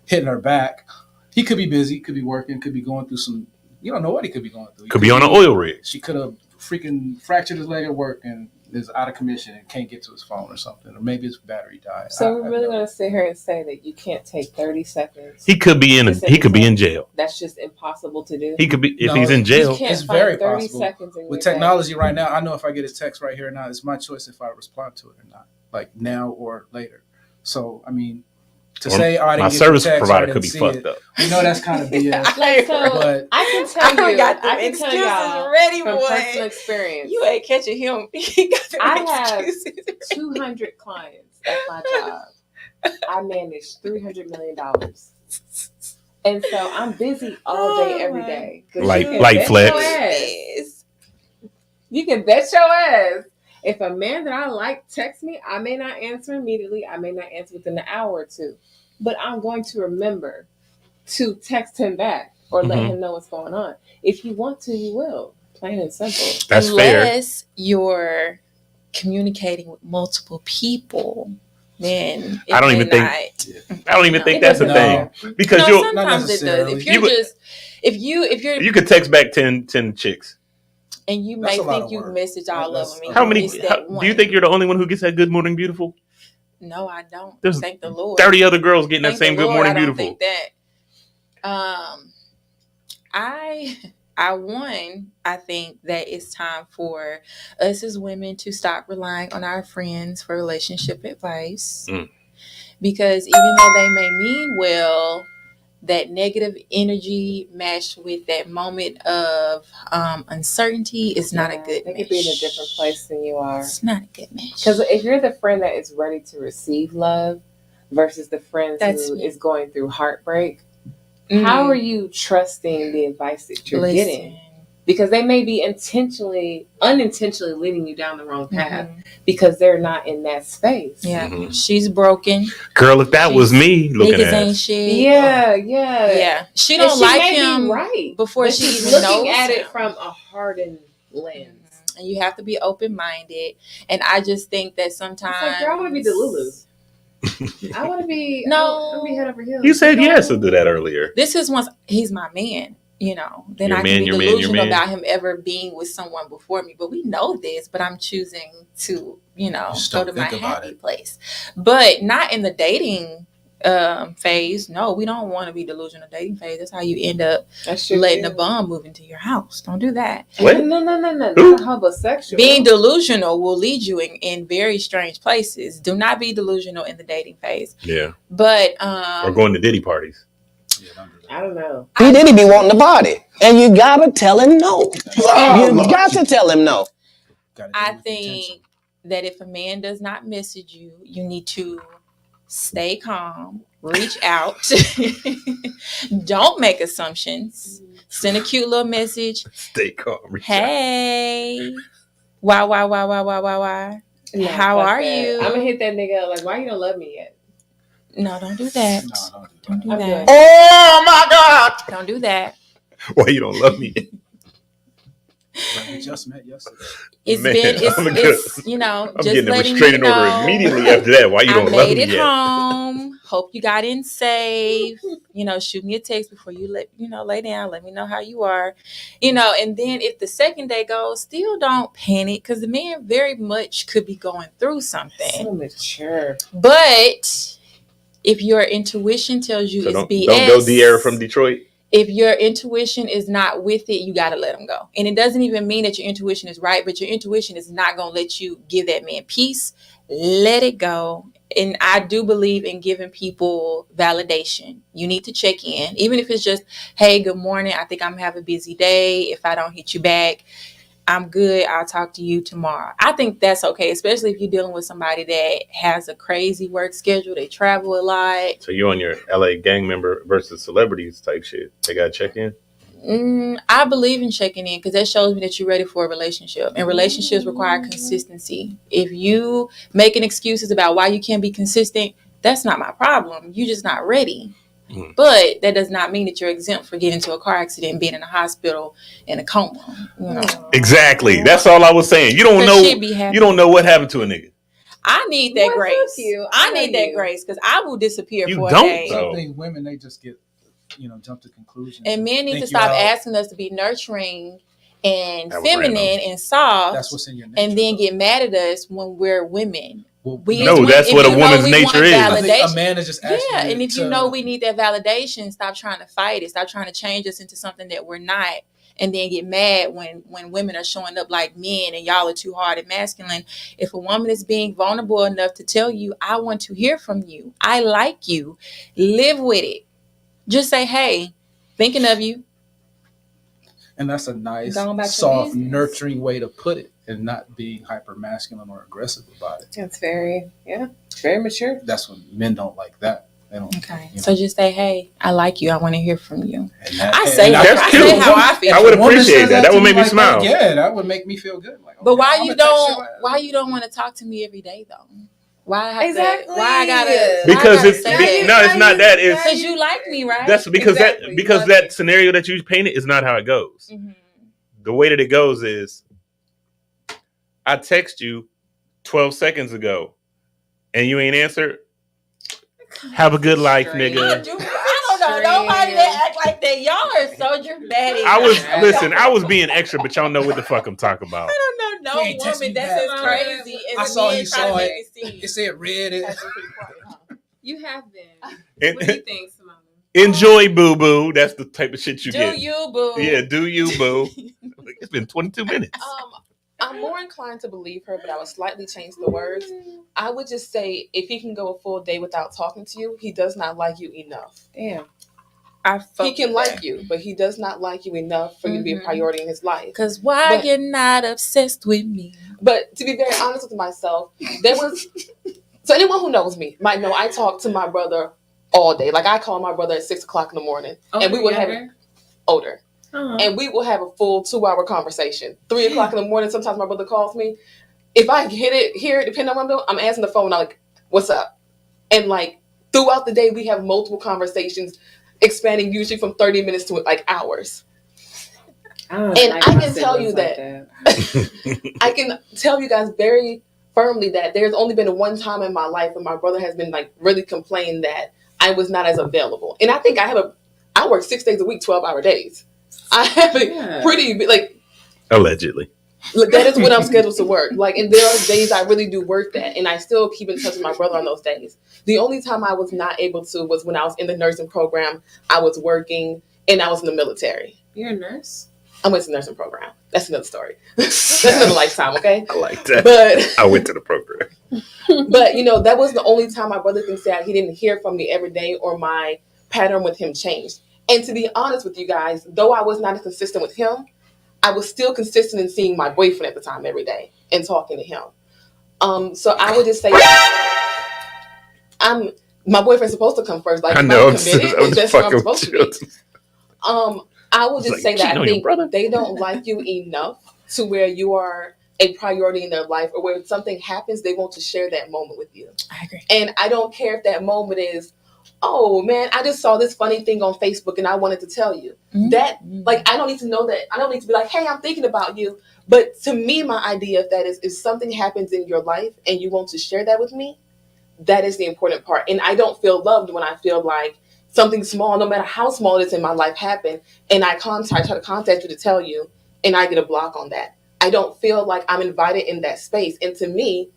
hitting her back, he could be busy, could be working, could be going through some. You don't know what he could be going through. Could be on an oil rig. She could have freaking fractured his leg at work and is out of commission and can't get to his phone or something, or maybe his battery died. So we're really going to sit here and say that you can't take 30 seconds. He could be in jail. That's just impossible to do. He could be if he's in jail. It's very 30 possible. Seconds in with technology right now, I know if I get a text right here or not, it's my choice if I respond to it or not, like now or later. So I mean, to say, I didn't my get service the text, provider could be fucked up. You know that's kind of BS. But I can tell you, got the I can excuses tell y'all ready, from boy. personal experience. You ain't catching him. He got the I have excuses. 200 clients at my job. I manage $300 million. And so I'm busy all day, every day. Light flex. You can bet your ass. If a man that I like texts me, I may not answer immediately. I may not answer within an hour or two. But I'm going to remember to text him back or let him know what's going on. If you want to, you will. Plain and simple. That's fair. Unless you're communicating with multiple people, then I don't even think that's a thing. Because sometimes it does. If you could text back 10 chicks. And you may think you message all of them. How many? Do you think you're the only one who gets that good morning beautiful? No, I don't. There's Thank the Lord. 30 other girls getting that same good morning beautiful. I don't think that. I think that it's time for us as women to stop relying on our friends for relationship advice. Because even though they may mean well, that negative energy matched with that moment of uncertainty is not a good match. They could be in a different place than you are. It's not a good match. Because if you're the friend that is ready to receive love versus the friend who is going through heartbreak, how are you trusting the advice that you're getting? Because they may be unintentionally leading you down the wrong path because they're not in that space. Yeah, she's broken. Girl, if that was me looking at ain't shit. Yeah. She don't like him right before she's looking at it from a hardened lens. And you have to be open-minded. And I just think that sometimes I want to be Delulu. I want to be I want to be head over heels. You said yes to that earlier. This is once he's my man. Then I can be delusional about him ever being with someone before me. But we know this, but I'm choosing to, go to my happy place. But not in the dating phase. No, we don't want to be delusional dating phase. That's how you end up That's true. letting a bum move into your house. Don't do that. What? No. Ooh. That's homosexual. Being delusional will lead you in very strange places. Do not be delusional in the dating phase. Yeah. But Or going to Diddy parties. Yeah, don't do that. I don't know. He didn't be wanting to party, and you gotta tell him no. Oh, You Lord. got to tell him no. Gotta do I it with think intention. that if a man does not message you, you need to stay calm, reach out, don't make assumptions, send a cute little message. Stay calm. Hey, why? No, How fuck are that. you? I'm gonna hit that nigga up like, why you don't love me yet? No, don't do that. No, Don't do I'm that. good. Oh my God! Don't do that. Why you don't love me? But we just met yesterday. It's Man, it's you know, I'm just getting a letting restraining you order know, immediately after that. Why you I don't love made me it yet? home. Hope you got in safe. You know, shoot me a text before you lay down. Let me know how you are. You know, and then if the second day goes, still don't panic because the man very much could be going through something. So mature. But if your intuition tells you So it's don't BS, go De'Ara from Detroit. if your intuition is not with it, you got to let him go. And it doesn't even mean that your intuition is right, but your intuition is not going to let you give that man peace. Let it go. And I do believe in giving people validation. You need to check in, even if it's just, hey, good morning. I think I'm going to have a busy day. If I don't hit you back, I'm good. I'll talk to you tomorrow. I think that's okay, especially if you're dealing with somebody that has a crazy work schedule. They travel a lot. So you on your LA gang member versus celebrities type shit. They got to check in. I believe in checking in because that shows me that you're ready for a relationship. And relationships require consistency. If you making excuses about why you can't be consistent, that's not my problem. You're just not ready. Mm. But that does not mean that you're exempt for getting into a car accident and being in a hospital in a coma. You know, Exactly. That's all I was saying. You don't 'Cause know. shit be happening. You don't know what happened to a nigga. I need that Boy, fuck grace. you. I I need know that you. grace because I will disappear You for don't, a day. though. Some things women, they just get, jump to conclusions. And men need think to you stop out. asking us to be nurturing and That was feminine random. and soft. That's what's in your nature. And then though. get mad at us when we're women. Well, No, that's if what a you know woman's we nature want is. I think validation- a man is just asking Yeah, you and if you to- know we need that validation, stop trying to fight it. Stop trying to change us into something that we're not. And then get mad when women are showing up like men and y'all are too hard and masculine. If a woman is being vulnerable enough to tell you, I want to hear from you. I like you. Live with it. Just say, hey, thinking of you. And that's a nice, Going about your soft, business. nurturing way to put it, and not being hyper masculine or aggressive about it. That's very mature. That's when men don't like that. They don't. Okay. you know. So just say, hey, I like you. I want to hear from you. And that- I and say That's I cute. say how I feel. I would If a woman appreciate says that. That to would me make me like smile. that, yeah, that would make me feel good. Like, But okay, why I'ma you text don't? your ass. Why you don't want to talk to me every day though? Why I have Exactly. to? Why I gotta? Because why I it's gotta say that? no, it's not that. It's Because you like me, right? that's because Exactly. that because Love that it. scenario that you painted is not how it goes. Mhm. The way that it goes is, I text you 12 seconds ago, and you ain't answered. Have a good life, Straight. nigga. I don't know nobody that act like that. Y'all are so dramatic. I was being extra, but y'all know what the fuck I'm talking about. I don't know no You ain't text woman me that's back. as crazy I as saw a man you trying saw to it. make it seem. It said red. You have been. And- What do you think, Simone? enjoy, boo boo. That's the type of shit you Do get. you, boo? Yeah, do you, boo? It's been 22 minutes. I'm more inclined to believe her, but I would slightly change the words. I would just say if he can go a full day without talking to you, he does not like you enough. Damn. He can like you, but he does not like you enough for you to be a priority in his life. Cause why But- you're not obsessed with me? But to be very honest with myself, there was so anyone who knows me might know I talk to my brother all day. Like I call my brother at 6 o'clock in the morning, and we would have older. Uh-huh. And we will have a full 2-hour conversation. 3 o'clock in the morning, sometimes my brother calls me. If I hit it here, depending on what I'm doing, I'm answering the phone. I'm like, what's up? And like throughout the day, we have multiple conversations, expanding usually from 30 minutes to like hours. And I can tell you that. I can tell you guys very firmly that there's only been one time in my life when my brother has been like really complained that I was not as available. And I think I work 6 days a week, 12-hour days. I have a pretty like Allegedly. That is when I'm scheduled to work. Like, and there are days I really do work that, and I still keep in touch with my brother on those days. The only time I was not able to was when I was in the nursing program. I was working, and I was in the military. You're a nurse? I went to the nursing program. That's another story. That's another lifetime, okay? I like that. But I went to the program. But that was the only time my brother can say he didn't hear from me every day or my pattern with him changed. And to be honest with you guys, though I was not as consistent with him, I was still consistent in seeing my boyfriend at the time every day and talking to him. So I would just say my boyfriend's supposed to come first. Like, I know. I'm committed, that's what I'm supposed to be. I will just like, say that I think brother. they don't like you enough to where you are a priority in their life, or where something happens, they want to share that moment with you. I agree. And I don't care if that moment is, oh man, I just saw this funny thing on Facebook and I wanted to tell you. That, like, I don't need to know that. I don't need to be like, hey, I'm thinking about you. But to me, my idea of that is, if something happens in your life and you want to share that with me, that is the important part. And I don't feel loved when I feel like something small, no matter how small it is in my life, happened, and I try to contact you to tell you, and I get a block on that. I don't feel like I'm invited in that space. And to me,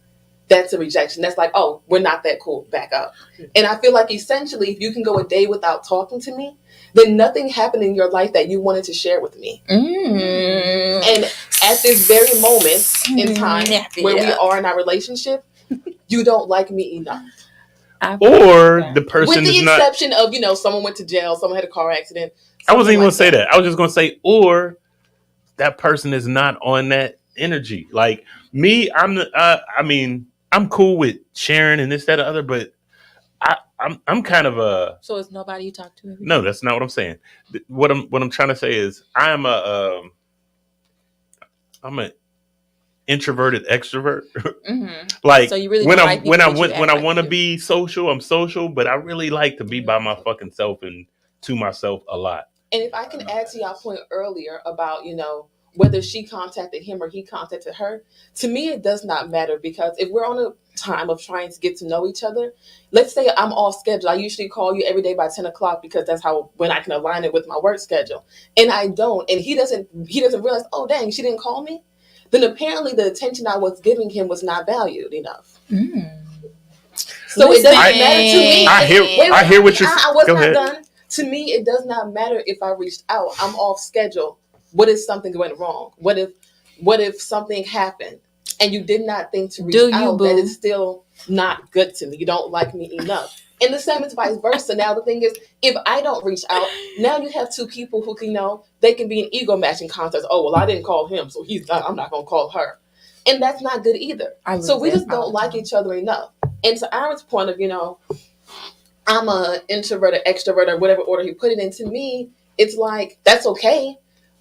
that's a rejection. That's like, oh, we're not that cool. Back up. And I feel like essentially, if you can go a day without talking to me, then nothing happened in your life that you wanted to share with me. And at this very moment in time where we are in our relationship, you don't like me enough. Or the person with the is not. exception of, someone went to jail, someone had a car accident. I wasn't even going to say that. I was just going to say, or that person is not on that energy. Like me, I'm cool with sharing and this, that, or other, but I'm kind of a. So it's nobody you talk to? No, that's not what I'm saying. What I'm trying to say is I'm an introverted extrovert. Like, so you really when I want to be social, I'm social, but I really like to be by my fucking self and to myself a lot. And if I can add to your point earlier about, whether she contacted him or he contacted her, to me, it does not matter, because if we're on a time of trying to get to know each other, let's say I'm off schedule. I usually call you every day by 10 o'clock because that's when I can align it with my work schedule. And I don't, and he doesn't realize, oh, dang, she didn't call me. Then apparently the attention I was giving him was not valued enough. So it doesn't matter to me. I hear what you're saying. I was not done. To me, it does not matter if I reached out. I'm off schedule. What if something went wrong? What if something happened and you did not think to reach out? That is still not good to me. You don't like me enough. And the same is vice versa. Now the thing is, if I don't reach out, now you have two people who can they can be an ego matching contest. Oh, well, I didn't call him, so I'm not going to call her. And that's not good either. So we just don't like each other enough. And to Aaron's point of, I'm a introverted, extrovert, or whatever order he put it in, to me, it's like, that's okay.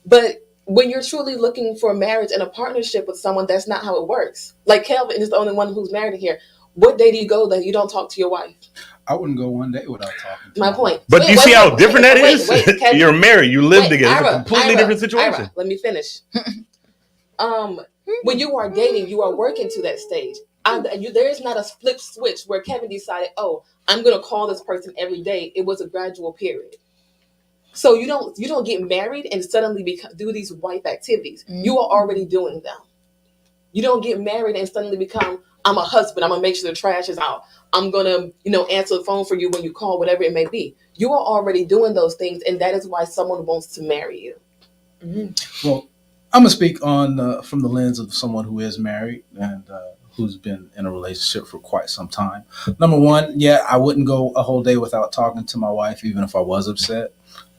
But when you're truly looking for marriage and a partnership with someone, that's not how it works. Like, Kelvin is the only one who's married here. What day do you go that you don't talk to your wife? I wouldn't go one day without talking to my point. But do you see how different that is? You're married. You live together. It's a completely different situation. Ira, let me finish. When you are dating, you are working to that stage. There is not a flip switch where Kevin decided, oh, I'm going to call this person every day. It was a gradual period. So you don't get married and suddenly do these wife activities. You are already doing them. You don't get married and suddenly become, I'm a husband. I'm going to make sure the trash is out. I'm going to, answer the phone for you when you call, whatever it may be. You are already doing those things, and that is why someone wants to marry you. Mm-hmm. Well, I'm going to speak on from the lens of someone who is married and who's been in a relationship for quite some time. Number one, I wouldn't go a whole day without talking to my wife, even if I was upset.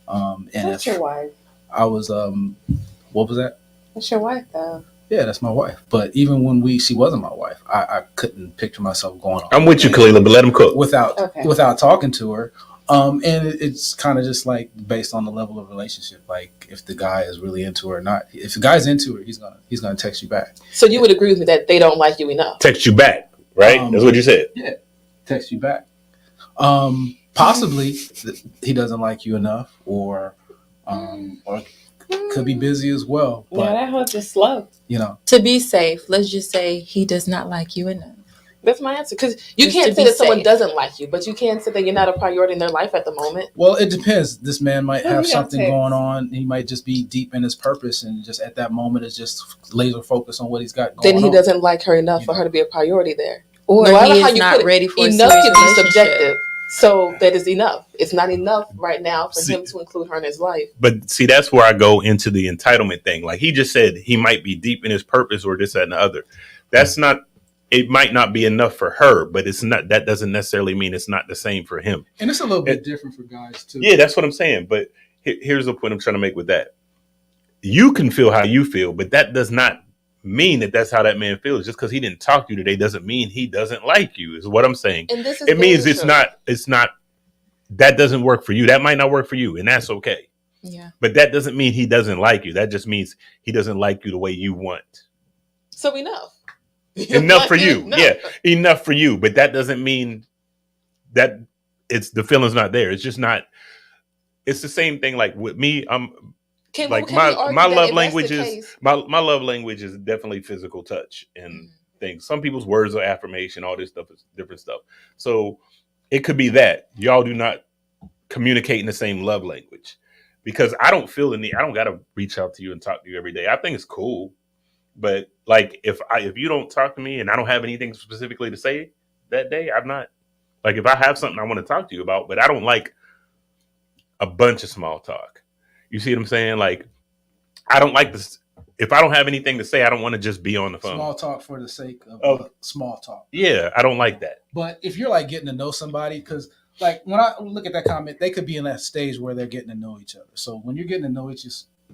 And that's your wife. I was, what was that? That's your wife, though. Yeah, that's my wife. But even when she wasn't my wife, I couldn't picture myself going on. I'm with you, Kalila, but let him cook. Without talking to her. And it's kind of just like based on the level of relationship. Like if the guy is really into her or not. If the guy's into her, he's gonna text you back. So you would agree with me that they don't like you enough? Text you back, right? That's what you said. Yeah, text you back. Possibly he doesn't like you enough, or could be busy as well. But, that whole just slow. To be safe, let's just say he does not like you enough. That's my answer. Because you Just can't to say be that someone safe. doesn't like you, but you can say that you're not a priority in their life at the moment. Well, it depends. This man might Who have you got something text? going on. He might just be deep in his purpose, and just at that moment is just laser focused on what he's got going Then on. he doesn't like her enough You for know. her to be a priority there. Or No matter he how is you not put it, ready for a enough serious can be relationship. subjective. So that is enough. It's not enough right now for See- him to include her in his life. But see, that's where I go into the entitlement thing. Like he just said, he might be deep in his purpose or this, that, and the other. That's not. It might not be enough for her, but it's not. That doesn't necessarily mean it's not the same for him. And it's a little bit different for guys too. Yeah, that's what I'm saying. But here's the point I'm trying to make with that. You can feel how you feel, but that does not mean that that's how that man feels. Just because he didn't talk to you today doesn't mean he doesn't like you. Is what I'm saying. And this is It means very it's true. not. It's not. That doesn't work for you. That might not work for you, and that's okay. Yeah. But that doesn't mean he doesn't like you. That just means he doesn't like you the way you want. So enough. Enough for you. Enough. Yeah, enough for you. But that doesn't mean that it's the feeling's not there. It's just not. It's the same thing. Like with me, I'm like Can we argue my that love if that's language the is case- my love language is definitely physical touch and things. Some people's words of affirmation, all this stuff is different stuff. So it could be that y'all do not communicate in the same love language because I don't feel the need. I don't got to reach out to you and talk to you every day. I think it's cool, but like if you don't talk to me and I don't have anything specifically to say that day, I'm not like if I have something I want to talk to you about, but I don't like a bunch of small talk. You see what I'm saying? Like I don't like this. If I don't have anything to say, I don't want to just be on the phone. Small talk for the sake of small talk. Yeah, I don't like that. But if you're like getting to know somebody, because like when I look at that comment, they could be in that stage where they're getting to know each other. So when you're getting to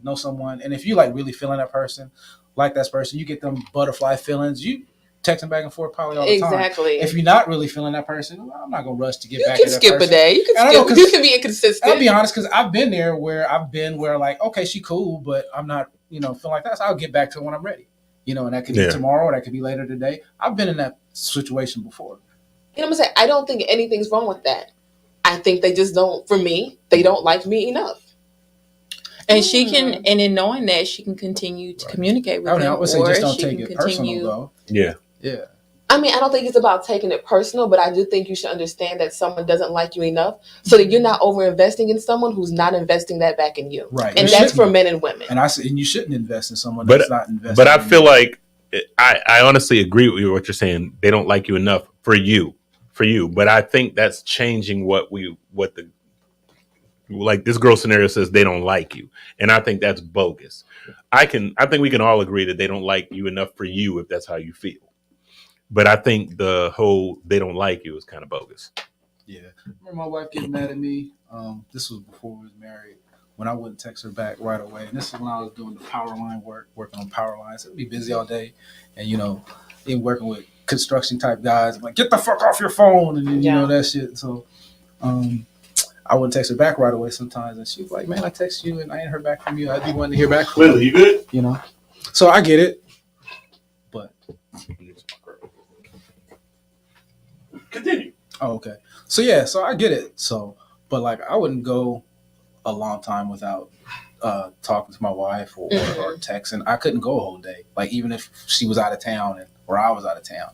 know someone, and if you like really feeling that person, like that person, you get them butterfly feelings. You texting back and forth probably all the time. Exactly. If you're not really feeling that person, well, I'm not gonna rush to get back You to can that skip person. a day. You can I know, skip. You can be inconsistent. I'll be honest, because I've been there where like, okay, she cool, but I'm not, feeling like that. So I'll get back to it when I'm ready. And that could be tomorrow, or that could be later today. I've been in that situation before. And I'm gonna say, I don't think anything's wrong with that. I think they just don't. For me, they don't like me enough. And she can, and in knowing that, she can continue to communicate with him. I would say or just don't she take can it continue. personal, though. Yeah. I mean, I don't think it's about taking it personal, but I do think you should understand that someone doesn't like you enough so that you're not over investing in someone who's not investing that back in you. Right. And that's for men and women. And you shouldn't invest in someone that's not investing. But I feel like I honestly agree with you what you're saying. They don't like you enough for you. But I think that's changing like this girl scenario says they don't like you. And I think that's bogus. I think we can all agree that they don't like you enough for you if that's how you feel. But I think the whole they don't like you is kind of bogus. Yeah. Remember my wife getting mad at me? This was before we was married, when I wouldn't text her back right away. And this is when I was doing the power line work, working on power lines. I'd be busy all day. And, even working with construction type guys, I'm like, get the fuck off your phone. And then, that shit. So I wouldn't text her back right away sometimes. And she was like, man, I text you and I ain't heard back from you. I'd be wanting to hear back from you. Lily, you good? So I get it. But continue. Oh, okay. So I get it. So, but like I wouldn't go a long time without talking to my wife or texting. I couldn't go a whole day. Like even if she was out of town or I was out of town,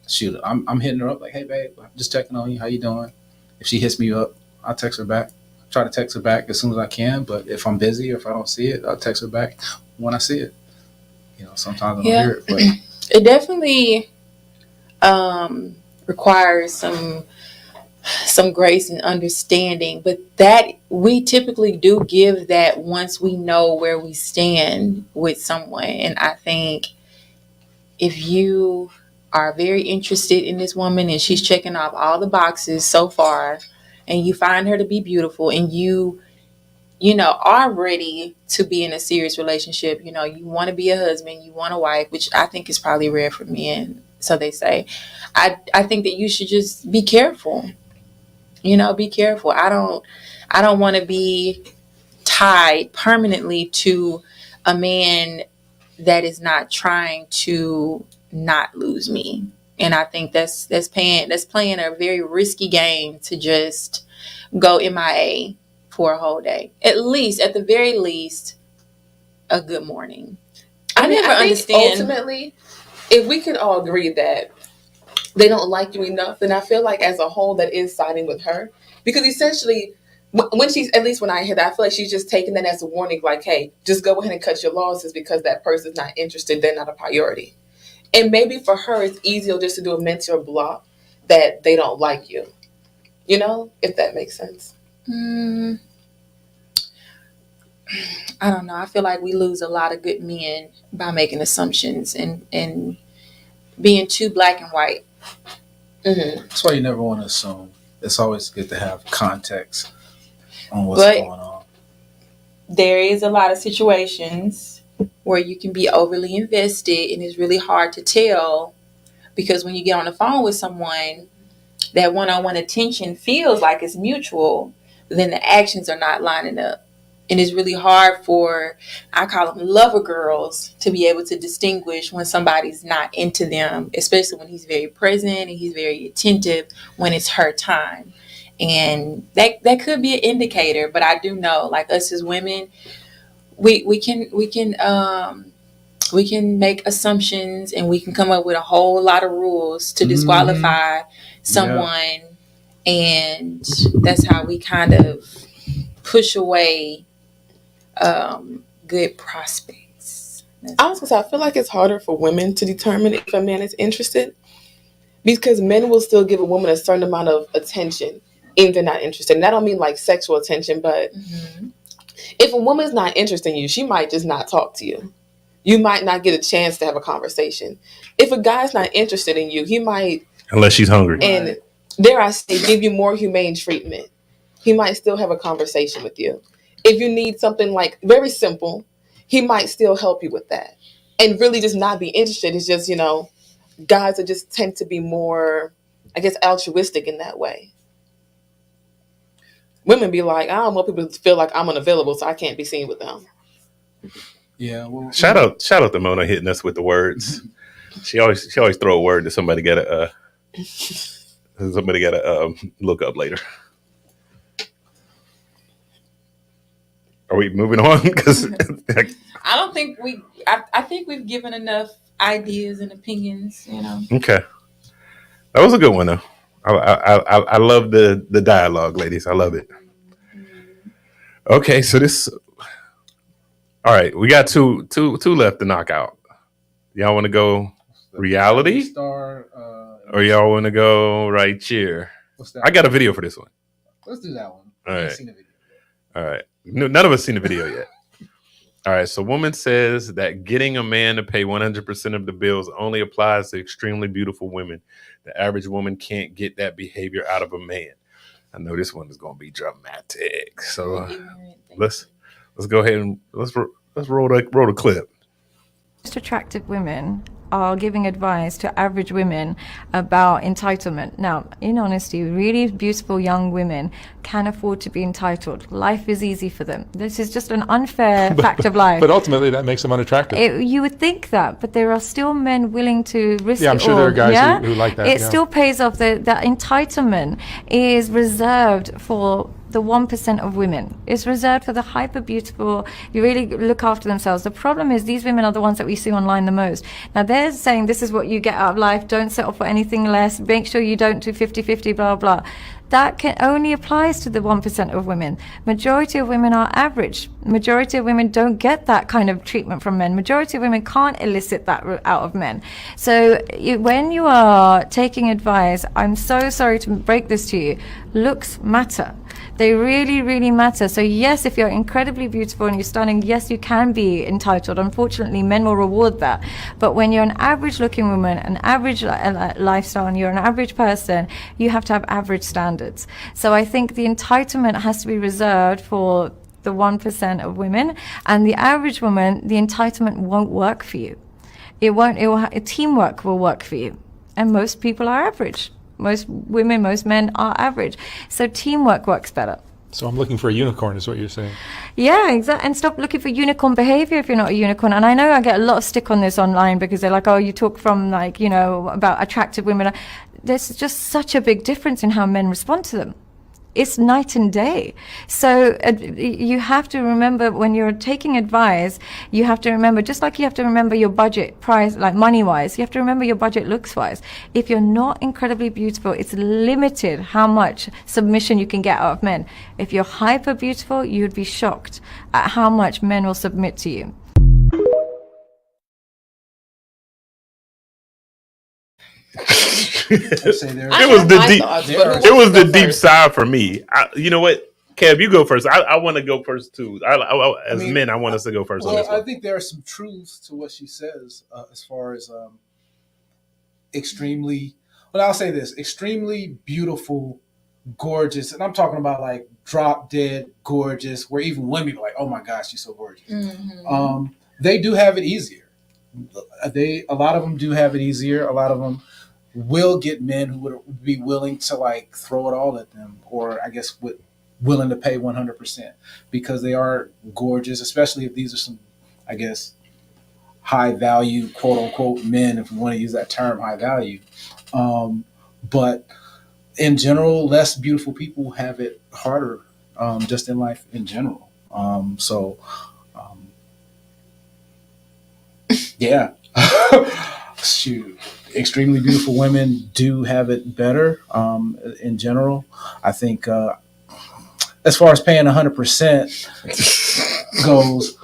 shoot, I'm hitting her up like, hey babe, I'm just checking on you. How you doing? If she hits me up, I'll text her back. Try to text her back as soon as I can. But if I'm busy or if I don't see it, I'll text her back when I see it. Sometimes I don't hear it. But it definitely requires some grace and understanding, but that we typically do give that once we know where we stand with someone. And I think if you are very interested in this woman and she's checking off all the boxes so far and you find her to be beautiful and you are ready to be in a serious relationship, you want to be a husband, you want a wife, which I think is probably rare for men, so they say. I think that you should just be careful. Be careful. I don't want to be tied permanently to a man that is not trying to not lose me. And I think that's playing a very risky game to just go MIA for a whole day. At the very least, a good morning. I never think understand. Ultimately, if we can all agree that they don't like you enough, then I feel like as a whole that is siding with her. Because essentially, when she's, at least when I hear that, I feel like she's just taking that as a warning, like, hey, just go ahead and cut your losses because that person's not interested, they're not a priority. And maybe for her, it's easier just to do a mental block that they don't like you. You know, if that makes sense. I don't know. I feel like we lose a lot of good men by making assumptions and being too black and white. Mm-hmm. That's why you never want to assume. It's always good to have context on what's going on. There is a lot of situations where you can be overly invested, and it's really hard to tell, because when you get on the phone with someone, that one-on-one attention feels like it's mutual, but then the actions are not lining up. And it's really hard for, I call them lover girls, to be able to distinguish when somebody's not into them, especially when he's very present and he's very attentive when it's her time. And that could be an indicator, but I do know, like, us as women, we can make assumptions, and we can come up with a whole lot of rules to disqualify someone, and that's how we kind of push away good prospects. I was gonna say, I feel like it's harder for women to determine if a man is interested, because men will still give a woman a certain amount of attention even if they're not interested. And I don't mean like sexual attention, but if a woman's not interested in you, she might just not talk to you. You might not get a chance to have a conversation. If a guy's not interested in you, he might, unless she's hungry, and dare I say, give you more humane treatment. He might still have a conversation with you. If you need something like very simple, he might still help you with that. And really just not be interested. It's just, you know, guys are just tend to be more, I guess, altruistic in that way. Women be like, I don't want people to feel like I'm unavailable, so I can't be seen with them. Yeah. Well, shout out to Mona hitting us with the words. She always throw a word that somebody got to look up later. Are we moving on? Because I don't think I think we've given enough ideas and opinions, you know. Okay, that was a good one though. I love the dialogue, ladies. I love it. Okay, so this. All right, we got two left to knock out. Y'all want to go reality, or y'all want to go right here? I got a video for this one. Let's do that one. All right. Seen the video. All right. None of us seen the video yet. All right. So, woman says that getting a man to pay 100% of the bills only applies to extremely beautiful women. The average woman can't get that behavior out of a man. I know this one is going to be dramatic. So, let's go ahead and let's roll the clip. Most attractive women are giving advice to average women about entitlement. Now, in honesty, really beautiful young women can afford to be entitled. Life is easy for them. This is just an unfair fact of life. But ultimately, that makes them unattractive. You would think that, but there are still men willing to risk it all. Yeah, I'm sure there are guys who like that. It still pays off. That entitlement is reserved for the 1% of women. It's reserved for the hyper beautiful, you really look after themselves. The problem is these women are the ones that we see online the most. Now they're saying this is what you get out of life, don't settle for anything less, make sure you don't do 50-50, blah, blah. That only applies to the 1% of women. Majority of women are average. Majority of women don't get that kind of treatment from men. Majority of women can't elicit that out of men. So when you are taking advice, I'm so sorry to break this to you, looks matter. They really, really matter. So yes, if you're incredibly beautiful and you're stunning, yes, you can be entitled. Unfortunately, men will reward that. But when you're an average looking woman, an average lifestyle, and you're an average person, you have to have average standards. So I think the entitlement has to be reserved for the 1% of women, and the average woman, the entitlement won't work for you. Teamwork will work for you. And most people are average. Most women, most men are average. So teamwork works better. So I'm looking for a unicorn is what you're saying. Yeah, exactly. And stop looking for unicorn behavior if you're not a unicorn. And I know I get a lot of stick on this online because they're like, oh, you talk from like, you know, about attractive women. There's just such a big difference in how men respond to them. it's night and day. So you have to remember when you're taking advice, you have to remember, just like you have to remember your budget price, like money wise, you have to remember your budget looks wise. If you're not incredibly beautiful, it's limited how much submission you can get out of men. If you're hyper beautiful, you'd be shocked at how much men will submit to you. It was the deep side for me. You know what, Kev, you go first. I want to go first too. As men, I want us to go first. Well, on this one. I think there are some truths to what she says as far as extremely. Well, I'll say this: extremely beautiful, gorgeous, and I'm talking about like drop dead gorgeous, where even women be like, "Oh my gosh, she's so gorgeous." Mm-hmm. They do have it easier. A lot of them do have it easier. A lot of them will get men who would be willing to like throw it all at them, or I guess willing to pay 100% because they are gorgeous, especially if these are some, I guess, high value, quote unquote, men, if we want to use that term, high value. But in general, less beautiful people have it harder, just in life in general. Yeah. Shoot. Extremely beautiful women do have it better in general. I think as far as paying 100% goes,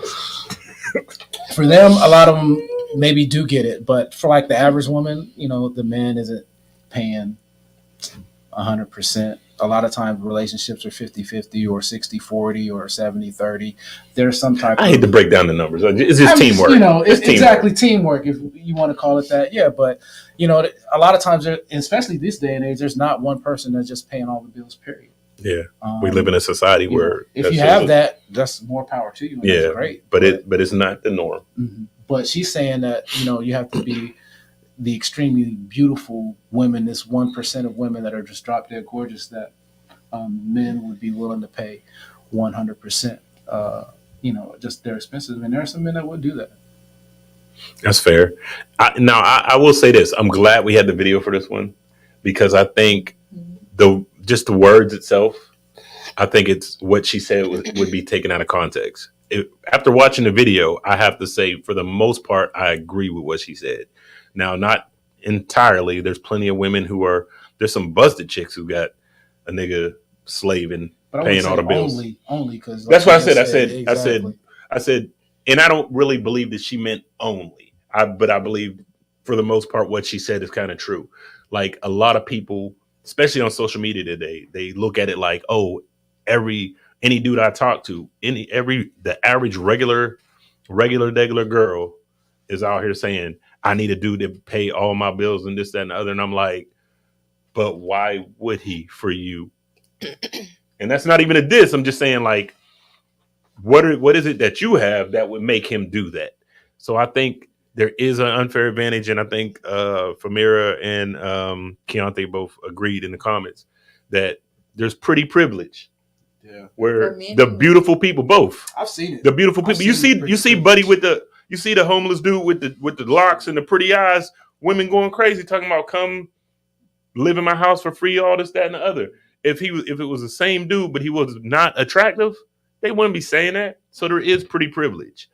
for them, a lot of them maybe do get it. But for like the average woman, the man isn't paying 100%. A lot of times relationships are 50-50 or 60-40 or 70-30. There's some type I hate to break down the numbers. It's just teamwork. It's exactly teamwork, if you want to call it that. Yeah, but, a lot of times, especially this day and age, there's not one person that's just paying all the bills, period. Yeah. We live in a society where... If you have that, that's more power to you. Yeah, that's great. But it's not the norm. Mm-hmm. But she's saying that, you have to be the extremely beautiful women, this 1% of women that are just drop dead gorgeous, that men would be willing to pay 100%. Just they're expensive, and there are some men that would do that. That's fair. I will say this: I'm glad we had the video for this one, because I think the words itself, I think it's what she said would be taken out of context. After watching the video, I have to say, for the most part, I agree with what she said. Now, not entirely. There's plenty of women there's some busted chicks who got a nigga slaving, paying all the bills. Only because that's what I said. Exactly. I said, and I don't really believe that she meant only. But I believe for the most part what she said is kind of true. Like a lot of people, especially on social media today, they look at it like, oh, any dude I talk to, the average regular girl is out here saying, I need a dude to pay all my bills and this, that, and the other. And I'm like, but why would he for you? And that's not even a diss. I'm just saying, like, what is it that you have that would make him do that? So I think there is an unfair advantage. And I think Famira and Keontae both agreed in the comments that there's pretty privilege. Yeah. Where the beautiful people, both. I've seen it. The beautiful people. You see Buddy you see the homeless dude with the locks and the pretty eyes, women going crazy talking about come live in my house for free, all this, that, and the other. If it was the same dude, but he was not attractive, they wouldn't be saying that. So there is pretty privilege.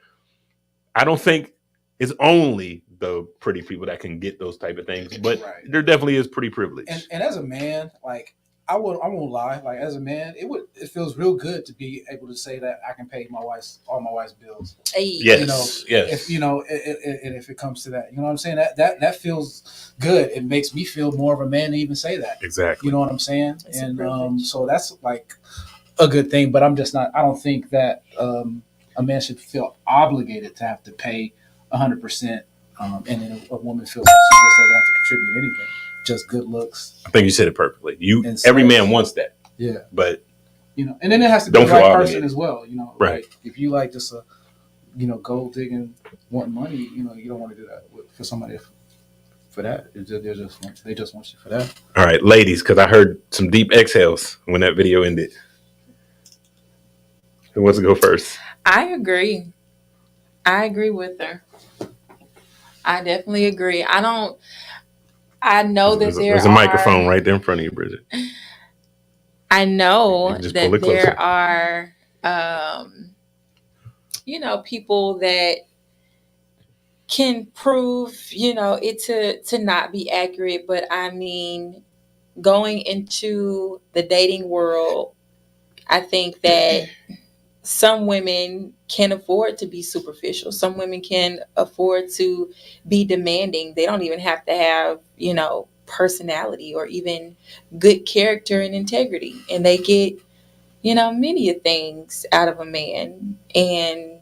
I don't think it's only the pretty people that can get those type of things, but there definitely is pretty privilege. And as a man, like I won't lie, like as a man, it feels real good to be able to say that I can pay all my wife's bills. Yes. If and if it comes to that, you know what I'm saying? That feels good. It makes me feel more of a man to even say that. Exactly. You know what I'm saying? And so that's like a good thing, but I don't think that a man should feel obligated to have to pay 100%, and then a woman feels like she just doesn't have to contribute anything. Just good looks. I think you said it perfectly. Every man wants that. Yeah. But and then it has to be the right person as well. Right. Like if you like just gold digging, wanting money, you don't want to do that for somebody for that. They just want you for that. All right, ladies, because I heard some deep exhales when that video ended. Who wants to go first? I agree with her. I definitely agree. I know that there's a microphone right there in front of you, Bridget. I know just pull that it closer. there are, people that can prove, it to not be accurate. But I mean, going into the dating world, I think that some women can afford to be superficial. Some women can afford to be demanding. They don't even have to have, personality or even good character and integrity. And they get, many things out of a man. And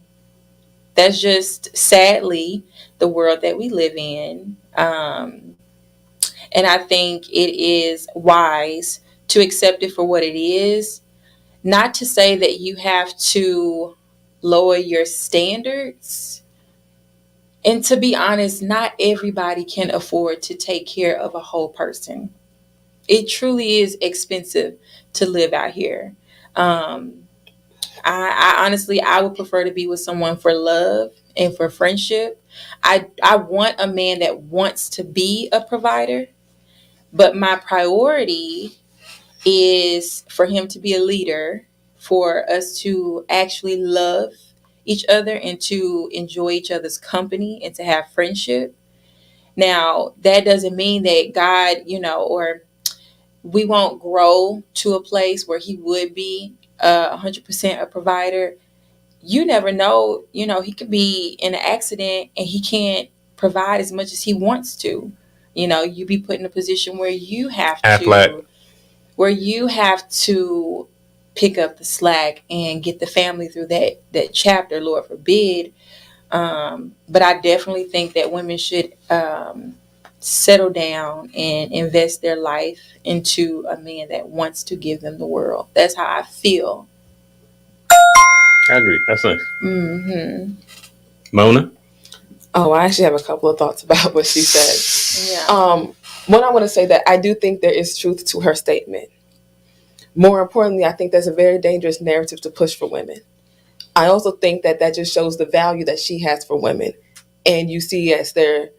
that's just sadly the world that we live in. And I think it is wise to accept it for what it is. Not to say that you have to lower your standards. And to be honest, not everybody can afford to take care of a whole person. It truly is expensive to live out here. I honestly, I would prefer to be with someone for love and for friendship. I want a man that wants to be a provider, but my priority is for him to be a leader, for us to actually love each other and to enjoy each other's company and to have friendship. Now, that doesn't mean that God, or we won't grow to a place where he would be 100% a provider. You never know, he could be in an accident and he can't provide as much as he wants to. You be put in a position where you have Affleck. to pick up the slack and get the family through that chapter, Lord forbid. But I definitely think that women should settle down and invest their life into a man that wants to give them the world. That's how I feel. I agree. That's nice. Mm-hmm. Mona? Oh, I actually have a couple of thoughts about what she said. Yeah. One, I want to say that I do think there is truth to her statement. More importantly, I think that's a very dangerous narrative to push for women. I also think that just shows the value that she has for women. And you see as they're,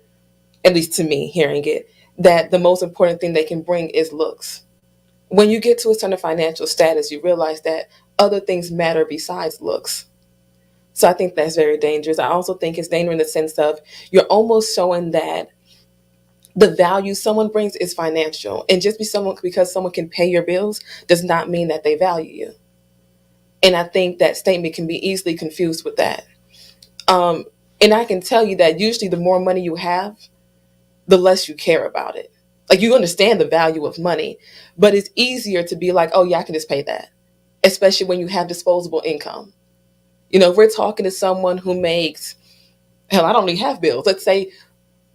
at least to me, hearing it, that the most important thing they can bring is looks. When you get to a certain financial status, you realize that other things matter besides looks. So I think that's very dangerous. I also think it's dangerous in the sense of you're almost showing that the value someone brings is financial. And just because someone can pay your bills does not mean that they value you. And I think that statement can be easily confused with that. And I can tell you that usually the more money you have, the less you care about it. Like, you understand the value of money, but it's easier to be like, oh yeah, I can just pay that. Especially when you have disposable income. If we're talking to someone who makes, hell, I don't really have bills. Let's say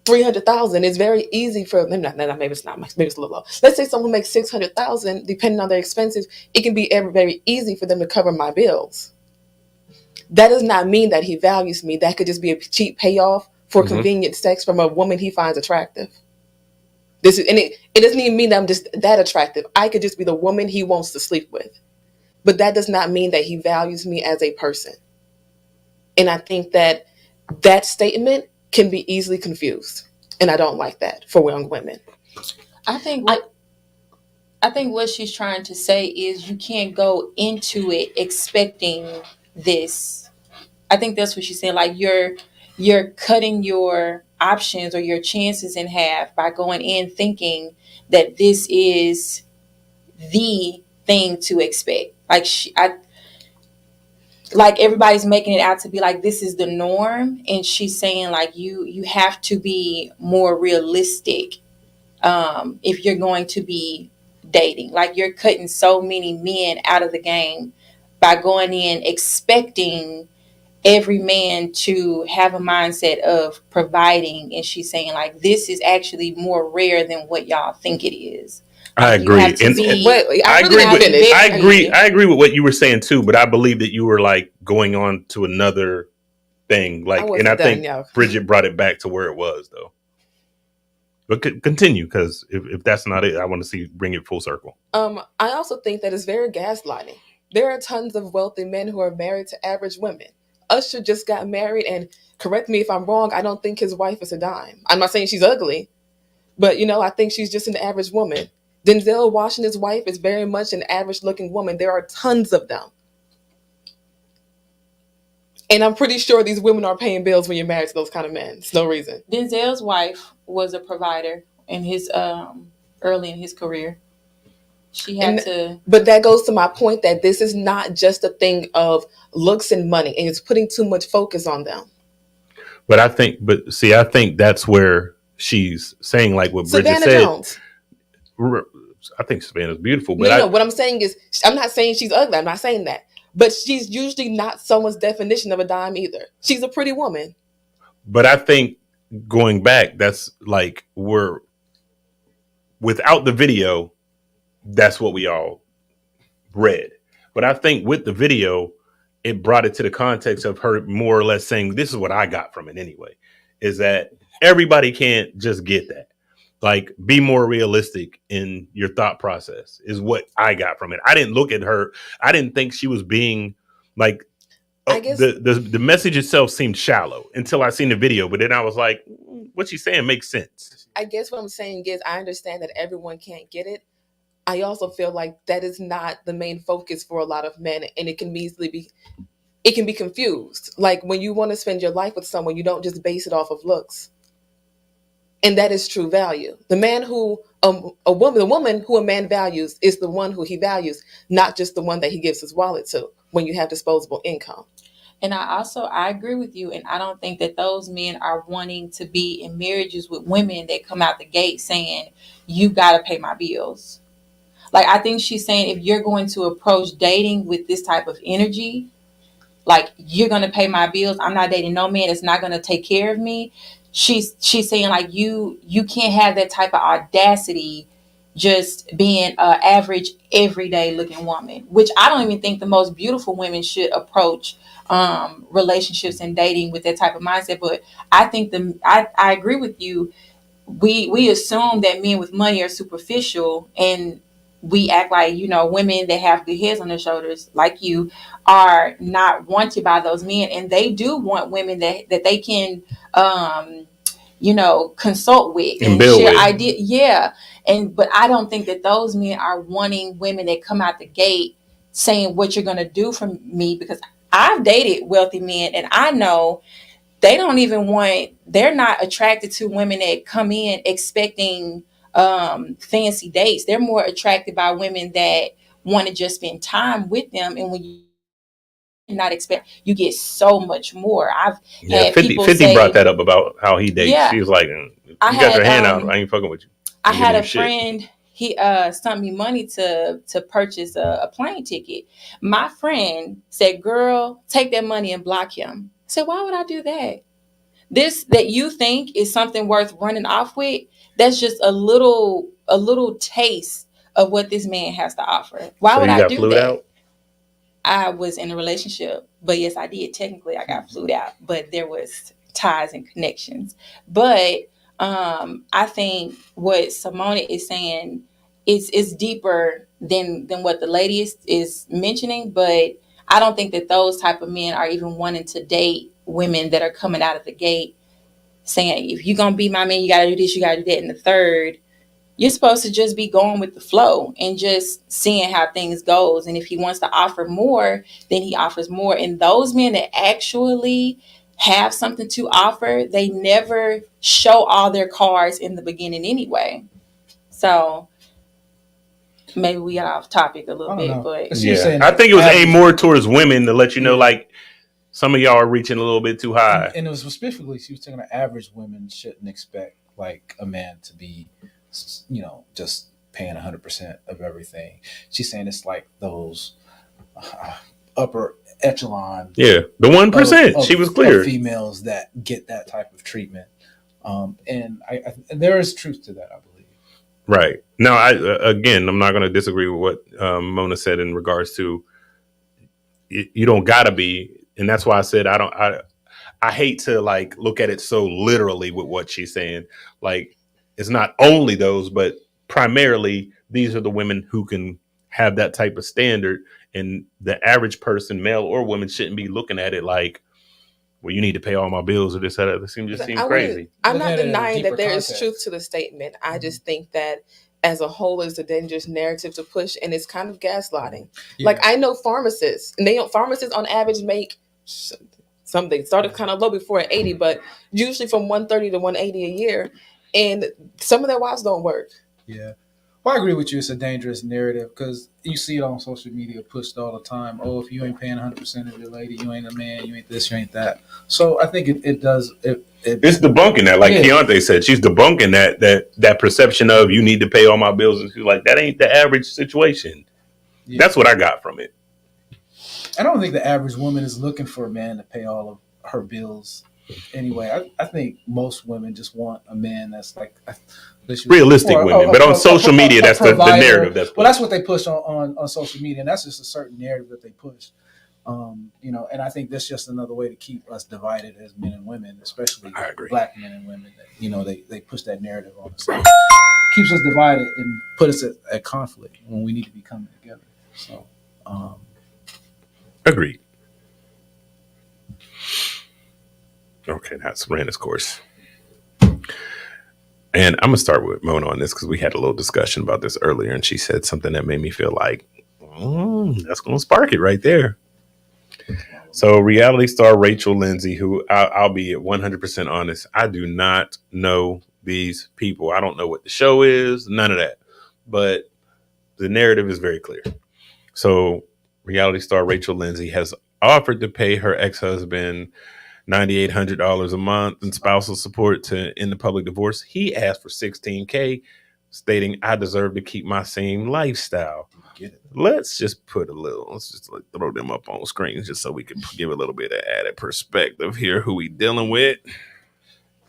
300,000 is very easy for them. Maybe it's not much. Maybe it's a little low. Let's say someone makes 600,000, depending on their expenses, it can be very easy for them to cover my bills. That does not mean that he values me. That could just be a cheap payoff for convenient sex from a woman he finds attractive. It doesn't even mean that I'm just that attractive. I could just be the woman he wants to sleep with. But that does not mean that he values me as a person. And I think that statement can be easily confused. And I don't like that for young women. I think what she's trying to say is you can't go into it expecting this. I think that's what she's saying. Like, you're cutting your options or your chances in half by going in thinking that this is the thing to expect. Like everybody's making it out to be like this is the norm, and she's saying like you have to be more realistic if you're going to be dating. Like, you're cutting so many men out of the game by going in expecting every man to have a mindset of providing, and she's saying like this is actually more rare than what y'all think it is. I agree. I agree with what you were saying too, but I believe that you were like going on to another thing. Like, and I think Bridget brought it back to where it was though. But continue, because if that's not it, I want to bring it full circle. I also think that it's very gaslighting. There are tons of wealthy men who are married to average women. Usher just got married, and correct me if I'm wrong, I don't think his wife is a dime. I'm not saying she's ugly, but I think she's just an average woman. Denzel Washington's wife is very much an average looking woman. There are tons of them. And I'm pretty sure these women are paying bills when you're married to those kind of men. It's no reason. Denzel's wife was a provider in his early in his career. She had to. But that goes to my point that this is not just a thing of looks and money, and it's putting too much focus on them. But I think that's where she's saying, like what Bridget Savannah said. Jones. I think Savannah's beautiful, but No. What I'm saying is, I'm not saying she's ugly. I'm not saying that. But she's usually not someone's definition of a dime either. She's a pretty woman. But I think going back, that's like without the video, that's what we all read. But I think with the video, it brought it to the context of her more or less saying, this is what I got from it anyway, is that everybody can't just get that. Like, be more realistic in your thought process is what I got from it. I didn't look at her. I didn't think she was being like, I guess the message itself seemed shallow until I seen the video. But then I was like, what she's saying makes sense. I guess what I'm saying is I understand that everyone can't get it. I also feel like that is not the main focus for a lot of men, and it can be confused. Like, when you want to spend your life with someone, you don't just base it off of looks. And that is true value. The man who the woman who a man values is the one who he values, not just the one that he gives his wallet to when you have disposable income. And I agree with you. And I don't think that those men are wanting to be in marriages with women that come out the gate saying, you got to pay my bills. Like, I think she's saying, if you're going to approach dating with this type of energy, like, you're going to pay my bills. I'm not dating no man that's not going to take care of me. She's saying, like, you can't have that type of audacity just being an average, everyday looking woman, which I don't even think the most beautiful women should approach relationships and dating with that type of mindset. But I think I agree with you. We assume that men with money are superficial, and we act like, women that have good heads on their shoulders, like you, are not wanted by those men. And they do want women that they can, consult with and share ideas. Yeah. But I don't think that those men are wanting women that come out the gate saying what you're going to do for me, because I've dated wealthy men, and I know they're not attracted to women that come in expecting fancy dates. They're more attracted by women that want to just spend time with them. And when you not expect, you get so much more. I've had 50 say, brought that up about how he dates. Yeah, she was like, you got your hand out, I ain't fucking with you. I had a friend, he sent me money to purchase a plane ticket. My friend said, girl, take that money and block him. I said, why would I do that? This that you think is something worth running off with, that's just a little taste of what this man has to offer. Why would I do that? Out? I was in a relationship, but yes, I did. Technically, I got flued out, but there was ties and connections. But I think what Simona is saying is deeper than what the lady is mentioning. But I don't think that those type of men are even wanting to date women that are coming out of the gate saying, if you're gonna be my man, you gotta do this, you gotta do that. And the third, you're supposed to just be going with the flow and just seeing how things goes. And if he wants to offer more, then he offers more. And those men that actually have something to offer, they never show all their cards in the beginning anyway. So maybe we got off topic a little bit, but yeah, I think it was aimed more towards women to let you know, like, some of y'all are reaching a little bit too high. And it was specifically, she was saying that average women shouldn't expect like a man to be, just paying 100% of everything. She's saying it's like those upper echelon. Yeah, the 1%. She was clear. Females that get that type of treatment. And there is truth to that, I believe. Right. Now, I'm not going to disagree with what Mona said in regards to you don't got to be. And that's why I said I hate to like look at it so literally with what she's saying. Like, it's not only those, but primarily these are the women who can have that type of standard. And the average person, male or woman, shouldn't be looking at it like, well, you need to pay all my bills or this, that. It just seems crazy. I'm not denying that there is truth to the statement. I just think that as a whole is a dangerous narrative to push, and it's kind of gaslighting. Yeah. Like I know pharmacists, and pharmacists on average make something started kind of low before at 80, but usually from 130 to 180 a year, and some of their wives don't work. Yeah. Well, I agree with you. It's a dangerous narrative because you see it on social media pushed all the time. Oh, if you ain't paying 100% of your lady, you ain't a man, you ain't this, you ain't that. So I think it does. It's debunking that, like Keontae said, she's debunking that perception of you need to pay all my bills. And she's like, that ain't the average situation. Yeah. That's what I got from it. I don't think the average woman is looking for a man to pay all of her bills. Anyway, I think most women just want a man that's like realistic women, but on social media, that's the narrative. That's what they push on social media, and that's just a certain narrative that they push. And I think that's just another way to keep us divided as men and women, especially black men and women. That, they push that narrative on us. It keeps us divided and put us at conflict when we need to be coming together. So, agreed. Okay, that's ran its course. And I'm going to start with Mona on this because we had a little discussion about this earlier, and she said something that made me feel like, that's going to spark it right there. So reality star Rachel Lindsay, who I'll be 100% honest, I do not know these people. I don't know what the show is, none of that. But the narrative is very clear. So reality star Rachel Lindsay has offered to pay her ex-husband $9,800 a month in spousal support to end the public divorce. He asked for $16,000, stating, I deserve to keep my same lifestyle. Let's just throw them up on screens just so we can give a little bit of added perspective here. Who we dealing with?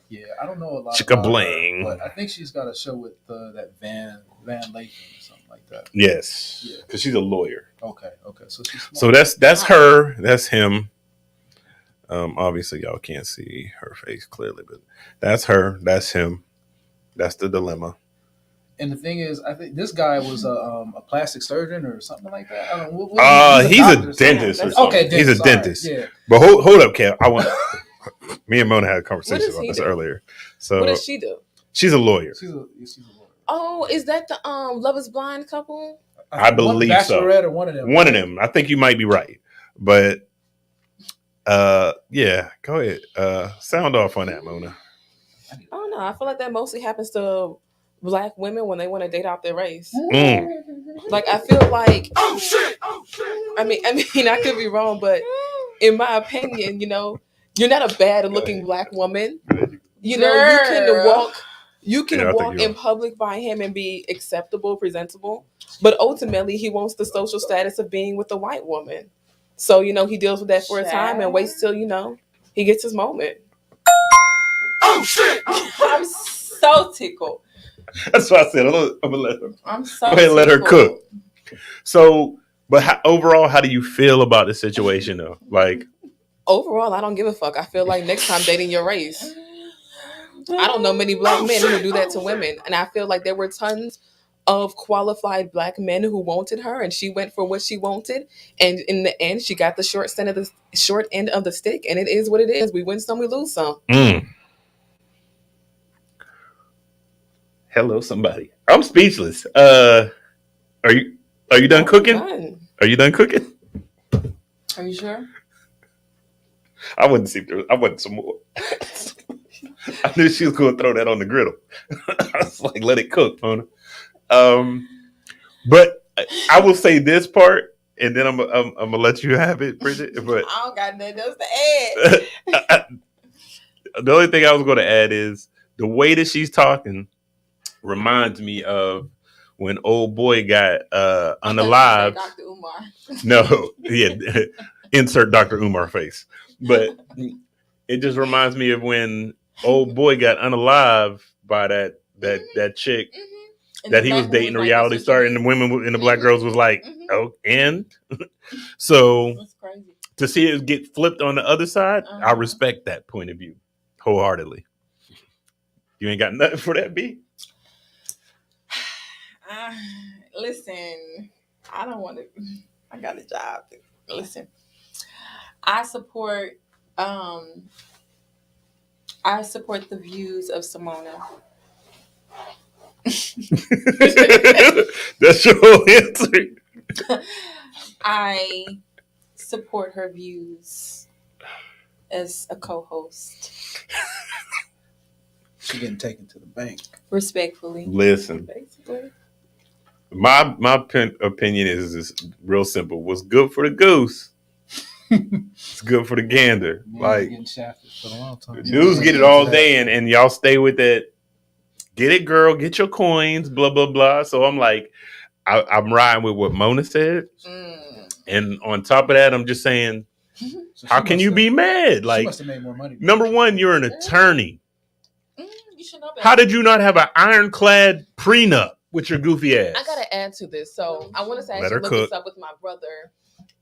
Yeah, I don't know a lot about her, but I think she's got a show with that Van Lathan or something like that. Yes, because she's a lawyer. Okay. So that's her. That's him. Obviously, y'all can't see her face clearly, but that's her. That's him. That's the dilemma. And the thing is, I think this guy was a plastic surgeon or something like that. I don't know. He's a dentist or something. Okay, he's a dentist. Yeah. But hold up, Kev. Me and Mona had a conversation about this earlier. So what does she do? She's a lawyer. She's a lawyer. Oh, is that the Love Is Blind couple? I believe so. Or one of them. One of them. I think you might be right. But yeah, go ahead. Sound off on that, Mona. I don't know. I feel like that mostly happens to Black women when they want to date out their race. Like I feel like I mean I could be wrong, but in my opinion, you're not a bad looking Black woman. You can walk in public by him and be acceptable, presentable, but ultimately he wants the social status of being with a white woman. So, he deals with that for a time and waits till, he gets his moment. Oh shit! I'm so tickled. That's why I said I'm gonna let her. I'm so go ahead and let her cook. So, but overall, how do you feel about the situation, though? Like, overall, I don't give a fuck. I feel like next time dating your race. I don't know many Black men who do that to women, and I feel like there were tons of qualified Black men who wanted her, and she went for what she wanted, and in the end, she got the short end of the stick, and it is what it is. We win some, we lose some. Hello, somebody. I'm speechless. Are you done cooking? Done. Are you done cooking? Are you sure? I wanted some more. I knew she was going to throw that on the griddle. I was like, let it cook, Mona. But I will say this part, and then I'm gonna let you have it, Bridget. But I don't got nothing else to add. The only thing I was going to add is the way that she's talking reminds me of when old boy got unalived. Dr. Umar. No, yeah, insert Dr. Umar face. But it just reminds me of when old boy got unalived by that chick that he was dating, a reality star, and the women and the Black girls was like, oh, and so That's crazy. To see it get flipped on the other side, I respect that point of view wholeheartedly. You ain't got nothing for that, B? Listen, I don't want to. I got a job. Listen, I support the views of Simona. That's your whole answer. I support her views as a co-host. She getting taken to the bank. Respectfully. Listen, Basically. my opinion is real simple. What's good for the goose, it's good for the gander. Man, Like, getting shafted for a long time. dudes get it all day, and y'all stay with that. Get it, girl. Get your coins. Blah blah blah. So I'm like, I'm riding with what Mona said, and on top of that, I'm just saying, So how can you be mad? Like, she must have made more money. number one, you're an attorney. You should know better. How did you not have an ironclad prenup with your goofy ass? I gotta add to this. So I want to say I Let her looked cook. this up with my brother,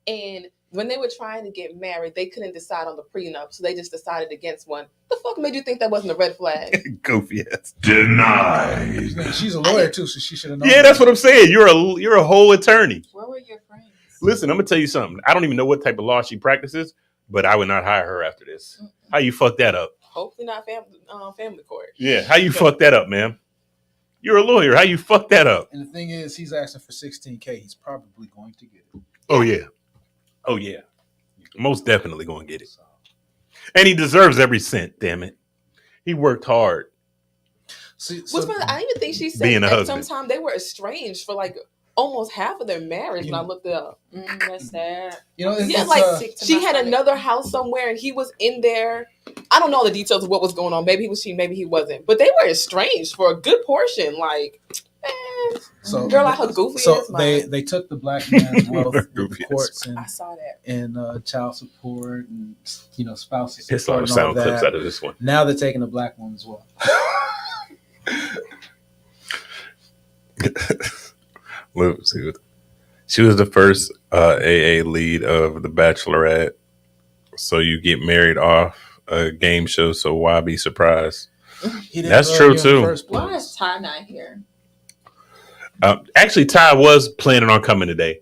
and when they were trying to get married, they couldn't decide on the prenup, so they just decided against one. The fuck made you think that wasn't a red flag? Goofy ass. Denied. She's a lawyer too, so she should have known. Yeah, that's what I'm saying. You're a whole attorney. Where were your friends? Listen, I'm gonna tell you something. I don't even know what type of law she practices, but I would not hire her after this. How you fuck that up? Hopefully not family court. Yeah, how you fuck that up, ma'am? You're a lawyer. How you fuck that up? And the thing is, he's asking for $16K. He's probably going to get it. Oh yeah. Oh yeah. Most definitely gonna get it. And he deserves every cent, damn it. He worked hard. See, What's funny, I even think she said Being a at husband. some time they were estranged for like almost half of their marriage when I looked it up. That's sad. you know, it's, Yeah, it's, like she had another house somewhere and he was in there. I don't know all the details of what was going on. Maybe he was cheating, maybe he wasn't. But they were estranged for a good portion. Like, so girl, like her goofy so ass. they took the black man's wealth with the Goofy courts I saw that. and child support and spousal It's a lot support of and all sound that. clips out of this one. Now they're taking the black one as well. Let's see. She was the first AA lead of The Bachelorette. So you get married off a game show, so why be surprised? That's true too. Why is Ty not here? Actually, Ty was planning on coming today.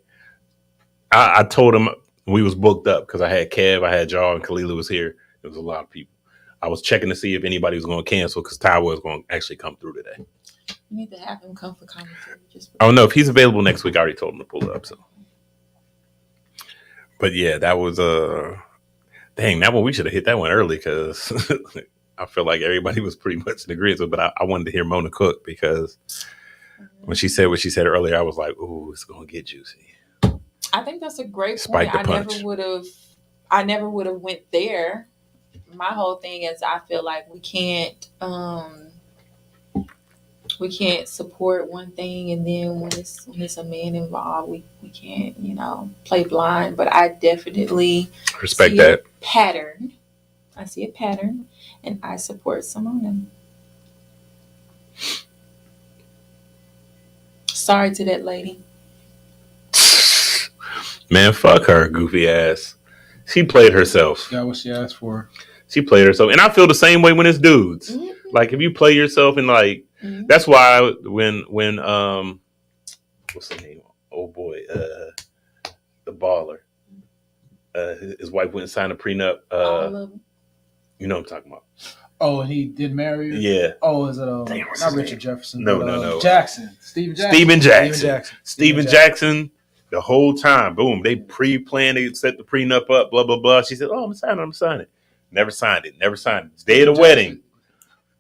I told him we was booked up because I had Kev, I had y'all, and Kalila was here. There was a lot of people. I was checking to see if anybody was going to cancel because Ty was going to actually come through today. You need to have him come for commentary. I don't know if he's available next week. I already told him to pull up. So, but yeah, that was dang, that one we should have hit that one early because I feel like everybody was pretty much in agreement with. But I wanted to hear Mona cook because when she said what she said earlier, I was like, "Ooh, it's gonna get juicy." I think that's a great Spike point. the punch. I never would have went there. My whole thing is I feel like we can't support one thing and then when it's a man involved, we can't, play blind. But I definitely Respect see that a pattern. I see a pattern and I support Simona. Sorry to that lady. Man, fuck her, goofy ass. She played herself. Got what she asked for. She played herself, and I feel the same way when it's dudes. Mm-hmm. Like if you play yourself and like, that's why when what's the name? Oh boy, the baller. His wife went and signed a prenup. All of them. You know what I'm talking about? Oh, he did marry her? Yeah. Oh, is it Damn, what's not his Richard name? Jefferson? No, but, no. Jackson. Steven Jackson. Steven Jackson. The whole time, boom, they pre-planned it, set the prenup up, blah, blah, blah. She said, oh, I'm signing it. Never signed it. Day of the wedding.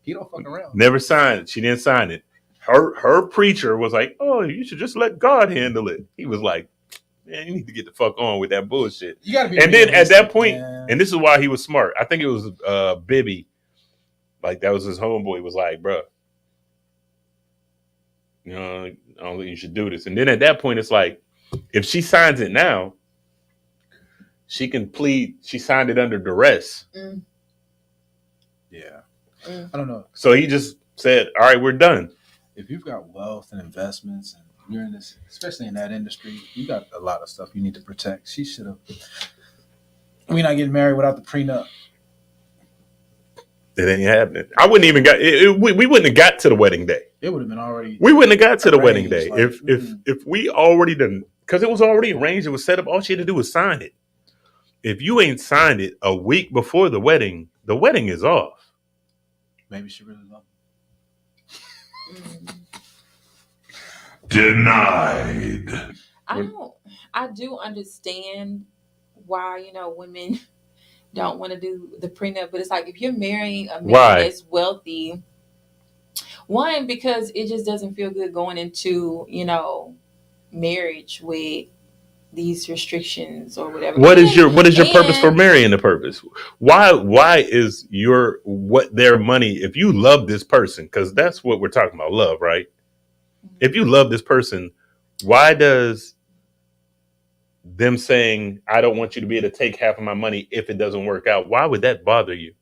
He don't fuck around. Never signed it. She didn't sign it. Her preacher was like, oh, you should just let God handle it. He was like, man, you need to get the fuck on with that bullshit. You gotta be and then at that point, man. and this is why he was smart. I think it was Bibby. Like that was his homeboy. Was like, bro, I don't think you should do this. And then at that point, it's like, if she signs it now, she can plead. She signed it under duress. Yeah. I don't know. So he just said, all right, we're done. If you've got wealth and investments and you're in this, especially in that industry, you got a lot of stuff you need to protect. She should have. We're not getting married without the prenup. It ain't happening. I wouldn't even got. We wouldn't have got to the wedding day. It would have been already. We wouldn't have got to the wedding day like, if we already done, because it was already arranged. It was set up. All she had to do was sign it. If you ain't signed it a week before the wedding is off. Maybe she really loved him. Denied. I do understand why, women don't want to do the prenup, but it's like if you're marrying a man that's wealthy, one, because it just doesn't feel good going into, marriage with these restrictions or whatever. What is your purpose for marrying the purpose? Why is their money, if you love this person, because that's what we're talking about, love, right? If you love this person, why does them saying, I don't want you to be able to take half of my money if it doesn't work out, why would that bother you?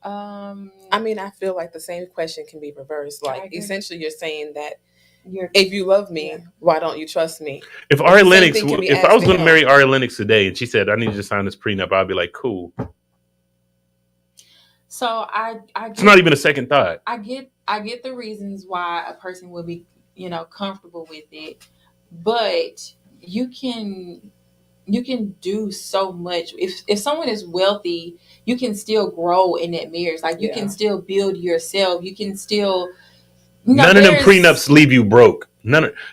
I mean, I feel like the same question can be reversed. Like, essentially, you're saying that if you love me, why don't you trust me? If I was going to marry Ari Lennox today and she said, I need you to sign this prenup, I'd be like, cool. So it's not even a second thought. I get the reasons why a person would be, comfortable with it, but you can do so much. If someone is wealthy, you can still grow in that marriage. Like you can still build yourself. You can still. None of them prenups leave you broke.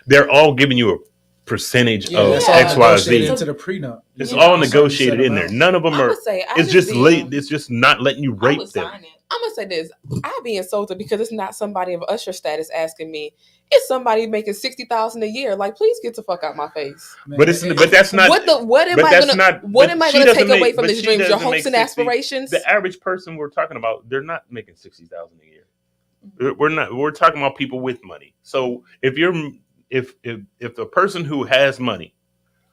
They're all giving you a percentage of X, Y, Z. Into the prenup, it's all negotiated in there. None of them are. It's just late. It's just not letting you rape them. I'm gonna say this: I'd be insulted because it's not somebody of usher status asking me. It's somebody making $60,000 a year. Like, please get the fuck out my face. But that's not. What am I gonna take away from these dreams? Your hopes and aspirations. The average person we're talking about, they're not making $60,000 a year. We're not. We're talking about people with money. So if the person who has money,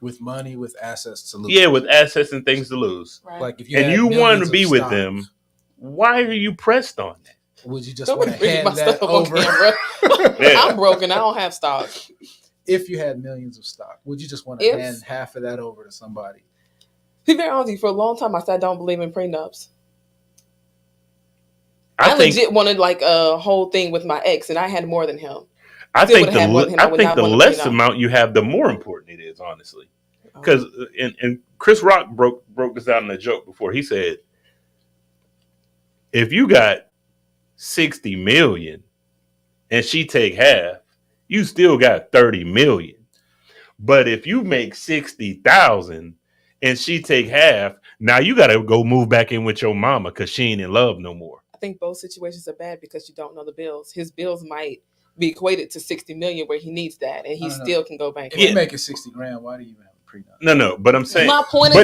with assets to lose, with assets and things to lose, right. Like if you want to be with them, why are you pressed on that? Would you just want to hand that over? I'm broken. I don't have stock. If you had millions of stock, would you just want to hand half of that over to somebody? To be honest with you, for a long time, I said I don't believe in prenups. I legit wanted like a whole thing with my ex, and I had more than him. I think the less amount you have, the more important it is, honestly. Because and Chris Rock broke this out in a joke before. He said, if you got 60 million and she take half, you still got 30 million. But if you make 60,000 and she take half, now you got to go move back in with your mama because she ain't in love no more. I think both situations are bad because you don't know the bills. His bills might be equated to 60 million where he needs that, and he still can go bankrupt. If you make it 60 grand, why do you even have a prenup? No, but I'm saying my point is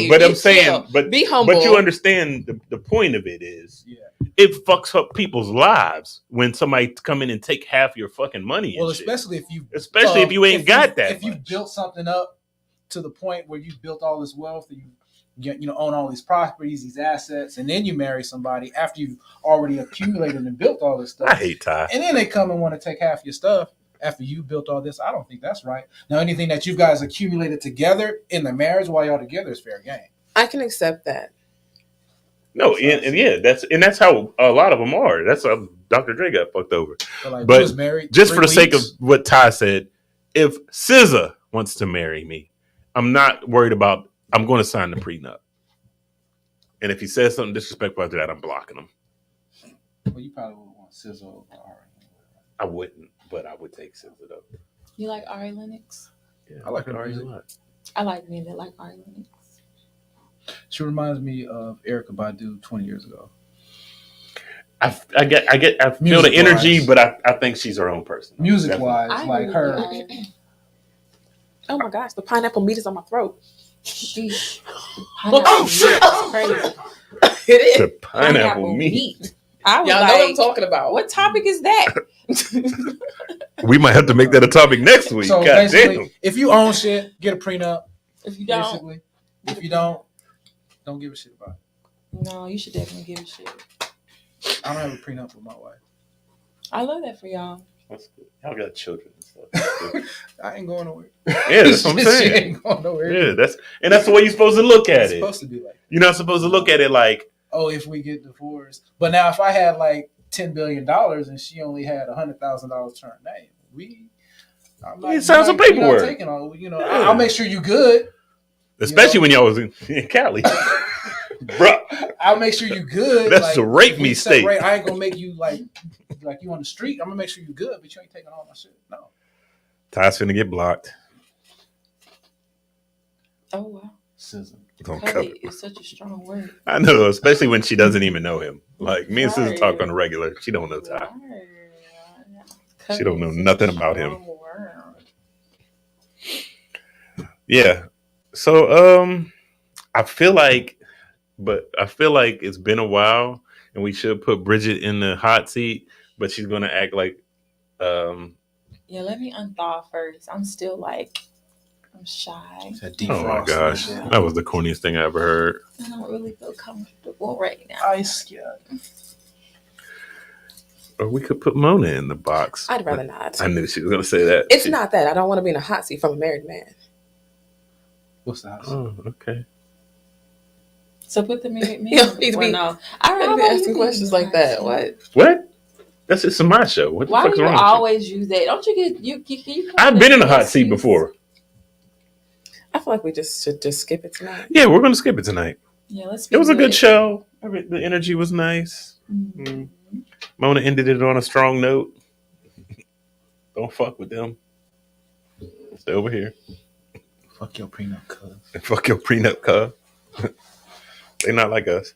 but I'm saying, but be humble. But you understand the point of it is, it fucks up people's lives when somebody come in and take half your fucking money. Well, especially if you ain't got that. If you built something up to the point where you built all this wealth, and you own all these properties, these assets, and then you marry somebody after you've already accumulated and built all this stuff. I hate Ty. And then they come and want to take half your stuff after you built all this. I don't think that's right. Now, anything that you guys accumulated together in the marriage while y'all together is fair game. I can accept that. No, that's how a lot of them are. That's how Dr. Dre got fucked over. But was married just for the sake of what Ty said, if SZA wants to marry me, I'm not worried about. I'm going to sign the prenup. And if he says something disrespectful after that, I'm blocking him. Well, you probably would want SZA over Ari. I wouldn't, but I would take SZA though. You like Ari Lennox? Yeah, I like Ari a lot. I like men that like Ari Lennox. She reminds me of Erykah Badu 20 years ago. I feel the energy, but I think she's her own person. Music wise, like her. Oh my gosh, the pineapple meat is on my throat. Oh shit! Crazy. It is the pineapple meat. Y'all know what I'm talking about. What topic is that? We might have to make that a topic next week. So basically, if you own shit, get a prenup. If you don't, basically, if you don't give a shit about it. No, you should definitely give a shit. I don't have a prenup with my wife. I love that for y'all. That's good. Y'all got children and stuff. I ain't going nowhere. Yeah, that's what I'm saying. She ain't going nowhere. Yeah, that's the way you're supposed to look at it. It's supposed to be like that. You're not supposed to look at it like, oh, if we get divorced. But now, if I had like $10 billion and she only had $100,000 to her name, it sounds some paperwork. I'll make sure you good. Especially when y'all was in Cali. Bro, I'll make sure you good. That's a rape me state. I ain't gonna make you like you on the street. I'm gonna make sure you good, but you ain't taking all my shit. No. Ty's finna get blocked. Oh wow. Scissor. Don't Cut cover. it is such a strong word. I know, especially when she doesn't even know him. Like me and Susan Right. talk on the regular. She don't know Ty. Cut She don't it know is such nothing a about him. strong word. Yeah. So I feel like it's been a while and we should put Bridget in the hot seat, but she's gonna act like Yeah, let me unthaw first. I'm still like, I'm shy. oh my gosh. That was the corniest thing I ever heard. I don't really feel comfortable right now. Ice, yeah. Or we could put Mona in the box. I'd rather not. I knew she was gonna say that. It's not that. I don't want to be in a hot seat from a married man. What's the house? Oh, okay. So put the married man. You don't need to be- no. I don't be asking questions like that. What? That's just my show. What the Why fuck's do you wrong with always use that? Don't you get you? I've been in a hot seat before. I feel like we should just skip it tonight. Yeah, we're gonna skip it tonight. Yeah, let's. It was a good show. The energy was nice. Mm. Mona ended it on a strong note. Don't fuck with them. Stay over here. Fuck your prenup, cuz. And fuck your prenup, cuz. They're not like us.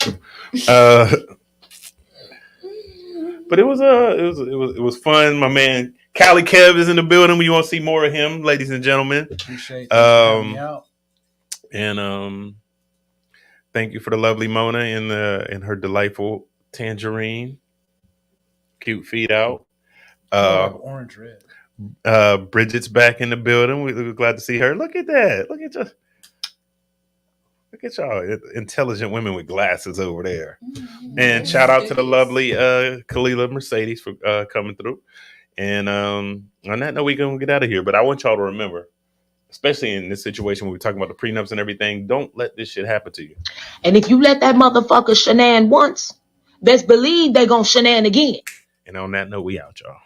But it was fun. My man Cali Kev is in the building. We want to see more of him, ladies and gentlemen. Appreciate you having me out. And thank you for the lovely Mona in her delightful tangerine. Cute feet out. Orange red. Bridget's back in the building. We're glad to see her. Look at that. Look at y'all intelligent women with glasses over there. And shout out to the lovely Kalila Mercedes for coming through. And on that note, we're going to get out of here. But I want y'all to remember, especially in this situation when we're talking about the prenups and everything, don't let this shit happen to you. And if you let that motherfucker shenan once, best believe they gonna shenan again. And on that note, we out, y'all.